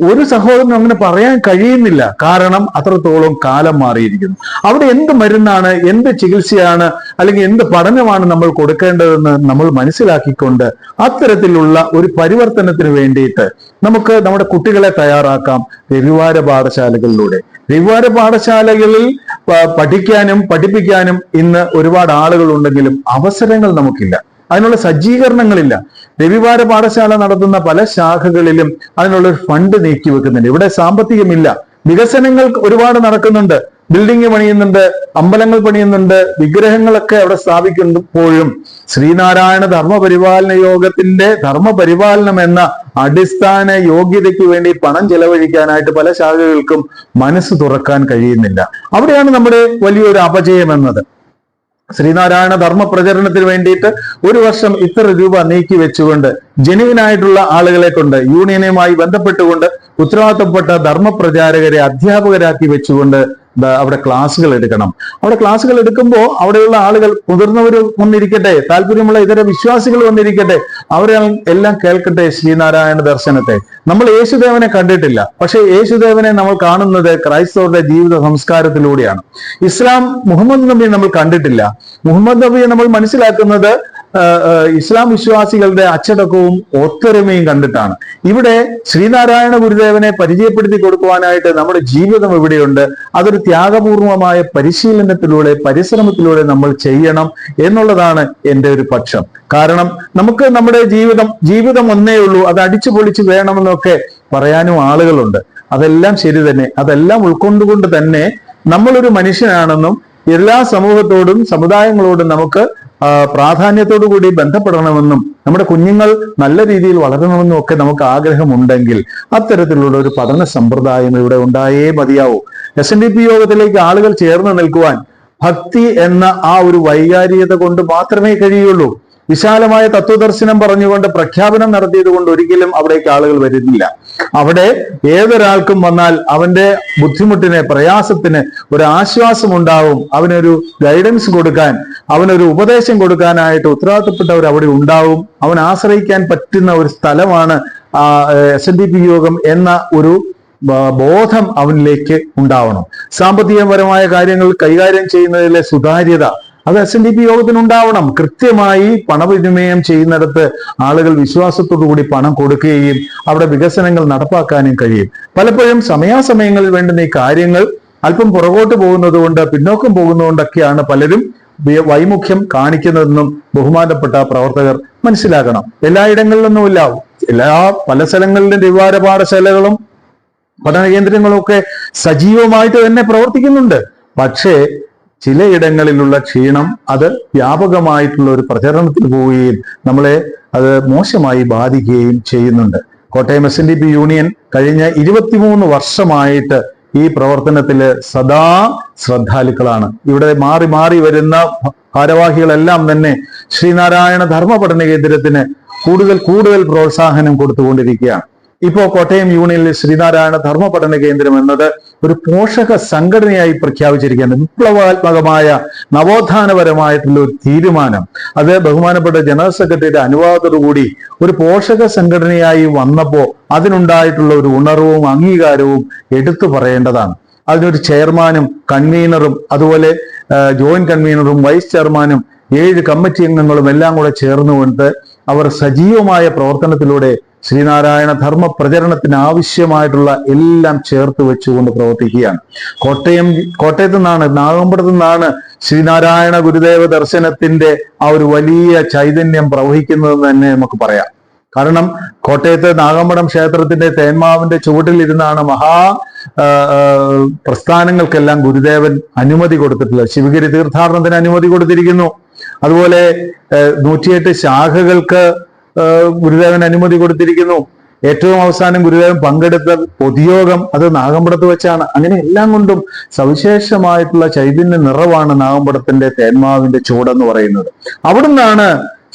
ഒരു സഹോദരനും അങ്ങനെ പറയാൻ കഴിയുന്നില്ല. കാരണം അത്രത്തോളം കാലം മാറിയിരിക്കുന്നു. അവിടെ എന്ത് മരുന്നാണ്, എന്ത് ചികിത്സയാണ്, അല്ലെങ്കിൽ എന്ത് പഠനമാണ് നമ്മൾ കൊടുക്കേണ്ടതെന്ന് നമ്മൾ മനസ്സിലാക്കിക്കൊണ്ട് അത്തരത്തിലുള്ള ഒരു പരിവർത്തനത്തിന് വേണ്ടിയിട്ട് നമുക്ക് നമ്മുടെ കുട്ടികളെ തയ്യാറാക്കാം രവിവാര പാഠശാലകളിലൂടെ. രവിവാര പാഠശാലകളിൽ പഠിക്കാനും പഠിപ്പിക്കാനും ഇന്ന് ഒരുപാട് ആളുകൾ ഉണ്ടെങ്കിലും അവസരങ്ങൾ നമുക്കില്ല, അതിനുള്ള സജ്ജീകരണങ്ങളില്ല. രവിവാര പാഠശാല നടത്തുന്ന പല ശാഖകളിലും അതിനുള്ള ഒരു ഫണ്ട് നീക്കി വെക്കുന്നുണ്ട്. ഇവിടെ സാമ്പത്തികമില്ല. വികസനങ്ങൾ ഒരുപാട് നടക്കുന്നുണ്ട്, ബിൽഡിംഗ് പണിയുന്നുണ്ട്, അമ്പലങ്ങൾ പണിയുന്നുണ്ട്, വിഗ്രഹങ്ങളൊക്കെ അവിടെ സ്ഥാപിക്കുമ്പോഴും ശ്രീനാരായണ ധർമ്മപരിപാലന യോഗത്തിന്റെ ധർമ്മപരിപാലനം എന്ന അടിസ്ഥാന യോഗ്യതയ്ക്ക് വേണ്ടി പണം ചെലവഴിക്കാനായിട്ട് പല ശാഖകൾക്കും മനസ്സ് തുറക്കാൻ കഴിയുന്നില്ല. അവിടെയാണ് നമ്മുടെ വലിയൊരു അപജയം എന്നത്. ശ്രീനാരായണ ധർമ്മ പ്രചരണത്തിന് വേണ്ടിയിട്ട് ഒരു വർഷം ഇത്ര രൂപ നീക്കി വെച്ചുകൊണ്ട് ജെനുവിനായിട്ടുള്ള ആളുകളെ കൊണ്ട് യൂണിയനുമായി ബന്ധപ്പെട്ടുകൊണ്ട് ഉത്തരവാദിത്തപ്പെട്ട ധർമ്മപ്രചാരകരെ അധ്യാപകരാക്കി വെച്ചുകൊണ്ട് അവിടെ ക്ലാസ്സുകൾ എടുക്കണം. അവിടെ ക്ലാസ്സുകൾ എടുക്കുമ്പോൾ അവിടെയുള്ള ആളുകൾ മുതിർന്നവർ വന്നിരിക്കട്ടെ, താല്പര്യമുള്ള ഇതര വിശ്വാസികൾ വന്നിരിക്കട്ടെ, അവരെ എല്ലാം കേൾക്കട്ടെ ശ്രീനാരായണ ദർശനത്തെ. നമ്മൾ യേശുദേവനെ കണ്ടിട്ടില്ല, പക്ഷെ യേശുദേവനെ നമ്മൾ കാണുന്നത് ക്രൈസ്തവരുടെ ജീവിത സംസ്കാരത്തിലൂടെയാണ്. ഇസ്ലാം മുഹമ്മദ് നബിയെ നമ്മൾ കണ്ടിട്ടില്ല. മുഹമ്മദ് നബിയെ നമ്മൾ മനസ്സിലാക്കുന്നത് ഇസ്ലാം വിശ്വാസികളുടെ അച്ചടക്കവും ഒത്തൊരുമയും കണ്ടിട്ടാണ്. ഇവിടെ ശ്രീനാരായണ ഗുരുദേവനെ പരിചയപ്പെടുത്തി കൊടുക്കുവാനായിട്ട് നമ്മുടെ ജീവിതം ഇവിടെയുണ്ട്. അതൊരു ത്യാഗപൂർവമായ പരിശീലനത്തിലൂടെ പരിശ്രമത്തിലൂടെ നമ്മൾ ചെയ്യണം എന്നുള്ളതാണ് എൻ്റെ ഒരു പക്ഷം. കാരണം നമുക്ക് നമ്മുടെ ജീവിതം ഒന്നേ ഉള്ളൂ, അത് അടിച്ചു പൊളിച്ച് വേണമെന്നൊക്കെ പറയാനും ആളുകളുണ്ട്. അതെല്ലാം ശരി തന്നെ. അതെല്ലാം ഉൾക്കൊണ്ടുകൊണ്ട് തന്നെ നമ്മളൊരു മനുഷ്യനാണെന്നും എല്ലാ സമൂഹത്തോടും സമുദായങ്ങളോടും നമുക്ക് പ്രാധാന്യത്തോടു കൂടി ബന്ധപ്പെടണമെന്നും നമ്മുടെ കുഞ്ഞുങ്ങൾ നല്ല രീതിയിൽ വളരണമെന്നും ഒക്കെ നമുക്ക് ആഗ്രഹമുണ്ടെങ്കിൽ അത്തരത്തിലുള്ള ഒരു പഠന സമ്പ്രദായം ഇവിടെ ഉണ്ടായേ മതിയാവൂ. SNDP യോഗത്തിലേക്ക് ആളുകൾ ചേർന്ന് നിൽക്കുവാൻ ഭക്തി എന്ന ആ ഒരു വൈകാരികത കൊണ്ട് മാത്രമേ കഴിയുള്ളൂ. വിശാലമായ തത്വദർശനം പറഞ്ഞുകൊണ്ട് പ്രഖ്യാപനം നടത്തിയത് കൊണ്ട് ഒരിക്കലും അവിടേക്ക് ആളുകൾ വരുന്നില്ല. അവിടെ ഏതൊരാൾക്കും വന്നാൽ അവന്റെ ബുദ്ധിമുട്ടിന് പ്രയാസത്തിന് ഒരു ആശ്വാസം ഉണ്ടാവും. അവനൊരു ഗൈഡൻസ് കൊടുക്കാൻ, അവനൊരു ഉപദേശം കൊടുക്കാനായിട്ട് ഉത്തരവാദിത്തപ്പെട്ടവർ അവിടെ ഉണ്ടാവും. അവൻ ആശ്രയിക്കാൻ പറ്റുന്ന ഒരു സ്ഥലമാണ് SNDP യോഗം എന്ന ഒരു ബോധം അവനിലേക്ക് ഉണ്ടാവണം. സാമ്പത്തികപരമായ കാര്യങ്ങൾ കൈകാര്യം ചെയ്യുന്നതിലെ സുതാര്യത അത് SNDP യോഗത്തിന് ഉണ്ടാവണം. കൃത്യമായി പണവിനിമയം ചെയ്യുന്നിടത്ത് ആളുകൾ വിശ്വാസത്തോടു കൂടി പണം കൊടുക്കുകയും അവിടെ വികസനങ്ങൾ നടപ്പാക്കാനും കഴിയും. പലപ്പോഴും സമയാസമയങ്ങളിൽ വേണ്ടുന്ന ഈ കാര്യങ്ങൾ അല്പം പുറകോട്ട് പോകുന്നത് കൊണ്ട്, പിന്നോക്കം പോകുന്നതുകൊണ്ടൊക്കെയാണ് പലരും വൈമുഖ്യം കാണിക്കുന്നതെന്നും ബഹുമാനപ്പെട്ട പ്രവർത്തകർ മനസ്സിലാക്കണം. എല്ലായിടങ്ങളിലൊന്നുമില്ല, പല സ്ഥലങ്ങളിലും രവിവാര പാഠശാലകളും പഠന കേന്ദ്രങ്ങളും ഒക്കെ സജീവമായിട്ട് തന്നെ പ്രവർത്തിക്കുന്നുണ്ട്. പക്ഷേ ചിലയിടങ്ങളിലുള്ള ക്ഷീണം അത് വ്യാപകമായിട്ടുള്ള ഒരു പ്രചരണത്തിൽ പോവുകയും നമ്മളെ അത് മോശമായി ബാധിക്കുകയും ചെയ്യുന്നുണ്ട്. കോട്ടയം SNDP യൂണിയൻ കഴിഞ്ഞ 23 വർഷമായിട്ട് ഈ പ്രവർത്തനത്തില് സദാ ശ്രദ്ധാലുക്കളാണ്. ഇവിടെ മാറി മാറി വരുന്ന ഭാരവാഹികളെല്ലാം തന്നെ ശ്രീനാരായണ ധർമ്മ പഠന കേന്ദ്രത്തിന് കൂടുതൽ പ്രോത്സാഹനം കൊടുത്തുകൊണ്ടിരിക്കുകയാണ്. ഇപ്പോൾ കോട്ടയം യൂണിയനിൽ ശ്രീനാരായണ ധർമ്മ പഠന കേന്ദ്രം എന്നത് ഒരു പോഷക സംഘടനയായി പ്രഖ്യാപിച്ചിരിക്കുകയാണ്. വിപ്ലവാത്മകമായ നവോത്ഥാനപരമായിട്ടുള്ള ഒരു തീരുമാനം അത് ബഹുമാനപ്പെട്ട ജനറൽ സെക്രട്ടറിയുടെ അനുവാദത്തോടുകൂടി ഒരു പോഷക സംഘടനയായി വന്നപ്പോൾ അതിനുണ്ടായിട്ടുള്ള ഒരു ഉണർവും അംഗീകാരവും എടുത്തു പറയേണ്ടതാണ്. അതിനൊരു ചെയർമാനും കൺവീനറും അതുപോലെ ജോയിന്റ് കൺവീനറും വൈസ് ചെയർമാനും 7 കമ്മിറ്റി അംഗങ്ങളും എല്ലാം കൂടെ ചേർന്നുകൊണ്ട് അവർ സജീവമായ പ്രവർത്തനത്തിലൂടെ ശ്രീനാരായണ ധർമ്മ പ്രചരണത്തിന് ആവശ്യമായിട്ടുള്ള എല്ലാം ചേർത്ത് വെച്ചുകൊണ്ട് പ്രവർത്തിക്കുകയാണ്. കോട്ടയത്തു നിന്നാണ്, നാഗമ്പടത്തു നിന്നാണ് ശ്രീനാരായണ ഗുരുദേവ ദർശനത്തിന്റെ ആ ഒരു വലിയ ചൈതന്യം പ്രവഹിക്കുന്നതെന്ന് തന്നെ നമുക്ക് പറയാം. കാരണം കോട്ടയത്ത് നാഗമ്പടം ക്ഷേത്രത്തിന്റെ തേന്മാവിന്റെ ചുവട്ടിലിരുന്നാണ് പ്രസ്ഥാനങ്ങൾക്കെല്ലാം ഗുരുദേവൻ അനുമതി കൊടുത്തിട്ടുള്ളത്. ശിവഗിരി തീർത്ഥാടനത്തിന് അനുമതി കൊടുത്തിരിക്കുന്നു. അതുപോലെ 108 ശാഖകൾക്ക് ഗുരുദേവൻ അനുമതി കൊടുത്തിരിക്കുന്നു. ഏറ്റവും അവസാനം ഗുരുദേവൻ പങ്കെടുത്ത പൊതുയോഗം അത് നാഗമ്പടത്ത് വെച്ചാണ്. അങ്ങനെ എല്ലാം കൊണ്ടും സവിശേഷമായിട്ടുള്ള ചൈതന്യ നിറവാണ് നാഗമ്പടത്തിന്റെ തേന്മാവിന്റെ ചുവടെന്ന് പറയുന്നത്. അവിടുന്നാണ്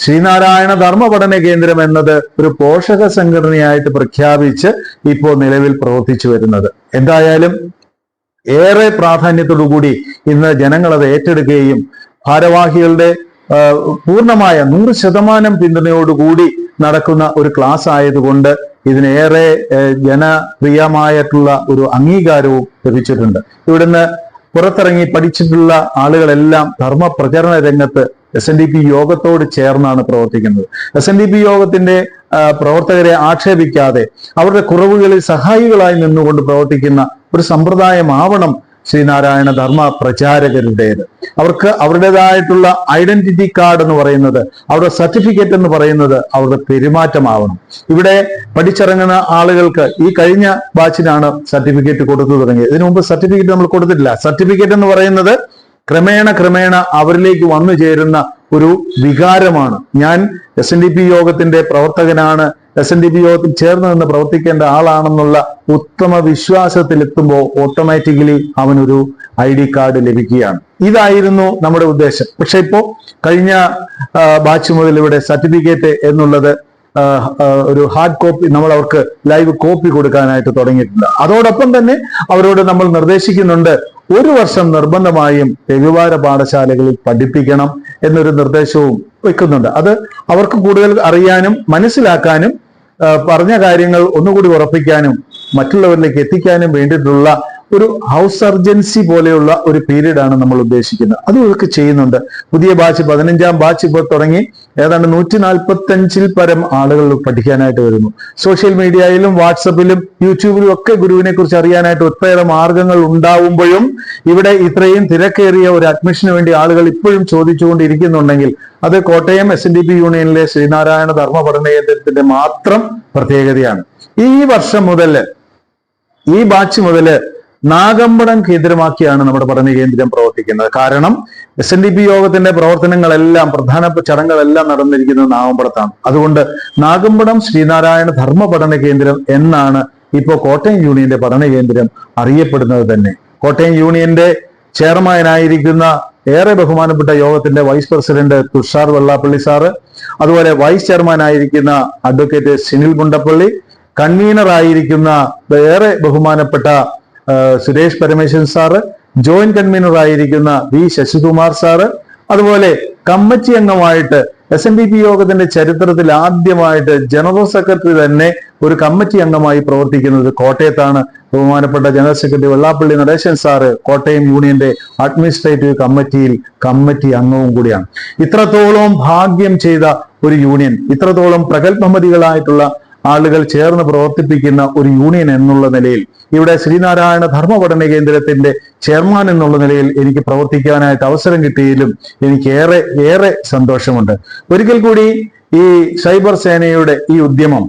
ശ്രീനാരായണ ധർമ്മ പഠന കേന്ദ്രം എന്നത് ഒരു പോഷക സംഘടനയായിട്ട് പ്രഖ്യാപിച്ച് ഇപ്പോൾ നിലവിൽ പ്രവർത്തിച്ചു വരുന്നത്. എന്തായാലും ഏറെ പ്രാധാന്യത്തോടു കൂടി ഇന്ന് ജനങ്ങൾ അത് ഏറ്റെടുക്കുകയും ഭാരവാഹികളുടെ പൂർണ്ണമായ 100% പിന്തുണയോടുകൂടി നടക്കുന്ന ഒരു ക്ലാസ് ആയതുകൊണ്ട് ഇതിനേറെ ജനപ്രിയമായിട്ടുള്ള ഒരു അംഗീകാരവും ലഭിച്ചിട്ടുണ്ട്. ഇവിടുന്ന് പുറത്തിറങ്ങി പഠിച്ചിട്ടുള്ള ആളുകളെല്ലാം ധർമ്മ പ്രചരണ രംഗത്ത് SNDP യോഗത്തോട് ചേർന്നാണ് പ്രവർത്തിക്കുന്നത്. SNDP യോഗത്തിന്റെ പ്രവർത്തകരെ ആക്ഷേപിക്കാതെ അവരുടെ കുറവുകളിൽ സഹായികളായി നിന്നുകൊണ്ട് പ്രവർത്തിക്കുന്ന ഒരു സമ്പ്രദായമാവണം ശ്രീനാരായണ ധർമ്മ പ്രചാരകരുടേത്. അവർക്ക് അവരുടേതായിട്ടുള്ള ഐഡന്റിറ്റി കാർഡ് എന്ന് പറയുന്നത്, അവരുടെ സർട്ടിഫിക്കറ്റ് എന്ന് പറയുന്നത് അവരുടെ പെരുമാറ്റമാവണം. ഇവിടെ പഠിച്ചിറങ്ങുന്ന ആളുകൾക്ക് ഈ കഴിഞ്ഞ ബാച്ചിനാണ് സർട്ടിഫിക്കറ്റ് കൊടുത്തു തുടങ്ങിയത്. ഇതിനു മുമ്പ് സർട്ടിഫിക്കറ്റ് നമ്മൾ കൊടുത്തിട്ടില്ല. സർട്ടിഫിക്കറ്റ് എന്ന് പറയുന്നത് ക്രമേണ അവരിലേക്ക് വന്നു ചേരുന്ന ഒരു വികാരമാണ്. ഞാൻ SNDP യോഗത്തിന്റെ പ്രവർത്തകനാണ്, SNDP യോഗത്തിൽ ചേർന്ന് നിന്ന് പ്രവർത്തിക്കേണ്ട ആളാണെന്നുള്ള ഉത്തമ വിശ്വാസത്തിലെത്തുമ്പോൾ ഓട്ടോമാറ്റിക്കലി അവനൊരു ID കാർഡ് ലഭിക്കുകയാണ്. ഇതായിരുന്നു നമ്മുടെ ഉദ്ദേശം. പക്ഷെ ഇപ്പോ കഴിഞ്ഞ ബാച്ച് മുതൽ ഇവിടെ സർട്ടിഫിക്കറ്റ് എന്നുള്ളത് ഒരു ഹാർഡ് കോപ്പി നമ്മൾ അവർക്ക് ലൈവ് കോപ്പി കൊടുക്കാനായിട്ട് തുടങ്ങിയിട്ടുണ്ട്. അതോടൊപ്പം തന്നെ അവരോട് നമ്മൾ നിർദ്ദേശിക്കുന്നുണ്ട്, 1 വർഷം നിർബന്ധമായും രവിവാര പാഠശാലകളിൽ പഠിപ്പിക്കണം എന്നൊരു നിർദ്ദേശവും വെക്കുന്നുണ്ട്. അത് അവർക്ക് കൂടുതൽ അറിയാനും മനസ്സിലാക്കാനും പറഞ്ഞ കാര്യങ്ങൾ ഒന്നുകൂടി ഉറപ്പിക്കാനും മറ്റുള്ളവരിലേക്ക് എത്തിക്കാനും വേണ്ടിയിട്ടുള്ള ഒരു ഹൗസ് സർജൻസി പോലെയുള്ള ഒരു പീരീഡ് ആണ് നമ്മൾ ഉദ്ദേശിക്കുന്നത്. അത് ഇവർക്ക് ചെയ്യുന്നുണ്ട്. പുതിയ ബാച്ച് 15ാം ബാച്ച് ഇപ്പോൾ തുടങ്ങി ഏതാണ്ട് 145-ൽ പരം ആളുകൾ പഠിക്കാനായിട്ട് വരുന്നു. സോഷ്യൽ മീഡിയയിലും വാട്സപ്പിലും യൂട്യൂബിലും ഒക്കെ ഗുരുവിനെ കുറിച്ച് അറിയാനായിട്ട് ഒട്ടേറെ മാർഗങ്ങൾ ഉണ്ടാവുമ്പോഴും ഇവിടെ ഇത്രയും തിരക്കേറിയ ഒരു അഡ്മിഷന് വേണ്ടി ആളുകൾ ഇപ്പോഴും ചോദിച്ചുകൊണ്ടിരിക്കുന്നുണ്ടെങ്കിൽ അത് കോട്ടയം SNDP യൂണിയനിലെ ശ്രീനാരായണ ധർമ്മ പഠന കേന്ദ്രത്തിന്റെ മാത്രം പ്രത്യേകതയാണ്. ഈ വർഷം മുതൽ, ഈ ബാച്ച് മുതൽ നാഗമ്പടം കേന്ദ്രമാക്കിയാണ് നമ്മുടെ പഠന കേന്ദ്രം പ്രവർത്തിക്കുന്നത്. കാരണം SNDP യോഗത്തിന്റെ പ്രവർത്തനങ്ങളെല്ലാം, പ്രധാന ചടങ്ങുകളെല്ലാം നടന്നിരിക്കുന്നത് നാഗമ്പടത്താണ്. അതുകൊണ്ട് നാഗമ്പടം ശ്രീനാരായണ ധർമ്മ പഠന കേന്ദ്രം എന്നാണ് ഇപ്പോൾ കോട്ടയം യൂണിയന്റെ പഠന കേന്ദ്രം അറിയപ്പെടുന്നത് തന്നെ. കോട്ടയം യൂണിയന്റെ ചെയർമാനായിരിക്കുന്ന ഏറെ ബഹുമാനപ്പെട്ട യോഗത്തിന്റെ vice president Tushar Vellappally sir, അതുപോലെ വൈസ് ചെയർമാൻ ആയിരിക്കുന്ന അഡ്വക്കേറ്റ് സിനിൽ മുണ്ടപ്പള്ളി, കൺവീനർ ആയിരിക്കുന്ന ഏറെ ബഹുമാനപ്പെട്ട Suresh Parameswaran sir, joint convener ആയിരിക്കുന്ന V ശശികുമാർ സാറ്, അതുപോലെ കമ്മിറ്റി അംഗമായിട്ട് SNDP യോഗത്തിന്റെ ചരിത്രത്തിൽ ആദ്യമായിട്ട് ജനറൽ സെക്രട്ടറി തന്നെ ഒരു കമ്മിറ്റി അംഗമായി പ്രവർത്തിക്കുന്നത് കോട്ടയത്താണ്. ബഹുമാനപ്പെട്ട general secretary Vellappally Natesan sir Kottayam യൂണിയന്റെ അഡ്മിനിസ്ട്രേറ്റീവ് കമ്മിറ്റിയിൽ കമ്മിറ്റി അംഗവും കൂടിയാണ്. ഇത്രത്തോളം ഭാഗ്യം ചെയ്ത ഒരു യൂണിയൻ, ഇത്രത്തോളം പ്രഗത്ഭമതികളായിട്ടുള്ള ആളുകൾ ചേർന്ന് പ്രവർത്തിപ്പിക്കുന്ന ഒരു യൂണിയൻ എന്നുള്ള നിലയിൽ, ഇവിടെ ശ്രീനാരായണ ധർമ്മ പഠന കേന്ദ്രത്തിന്റെ ചെയർമാൻ എന്നുള്ള നിലയിൽ എനിക്ക് പ്രവർത്തിക്കാനായിട്ട് അവസരം കിട്ടിയതിലും എനിക്ക് ഏറെ സന്തോഷമുണ്ട്. ഒരിക്കൽ കൂടി ഈ സൈബർ സേനയുടെ ഈ ഉദ്യമം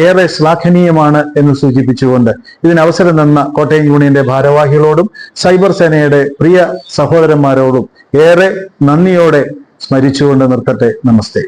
ഏറെ ശ്ലാഘനീയമാണ് എന്ന് സൂചിപ്പിച്ചുകൊണ്ട് ഇതിന് അവസരം തന്ന കോട്ടയം യൂണിയന്റെ ഭാരവാഹികളോടും സൈബർ സേനയുടെ പ്രിയ സഹോദരന്മാരോടും ഏറെ നന്ദിയോടെ സ്മരിച്ചുകൊണ്ട് നിർത്തട്ടെ. നമസ്തേ.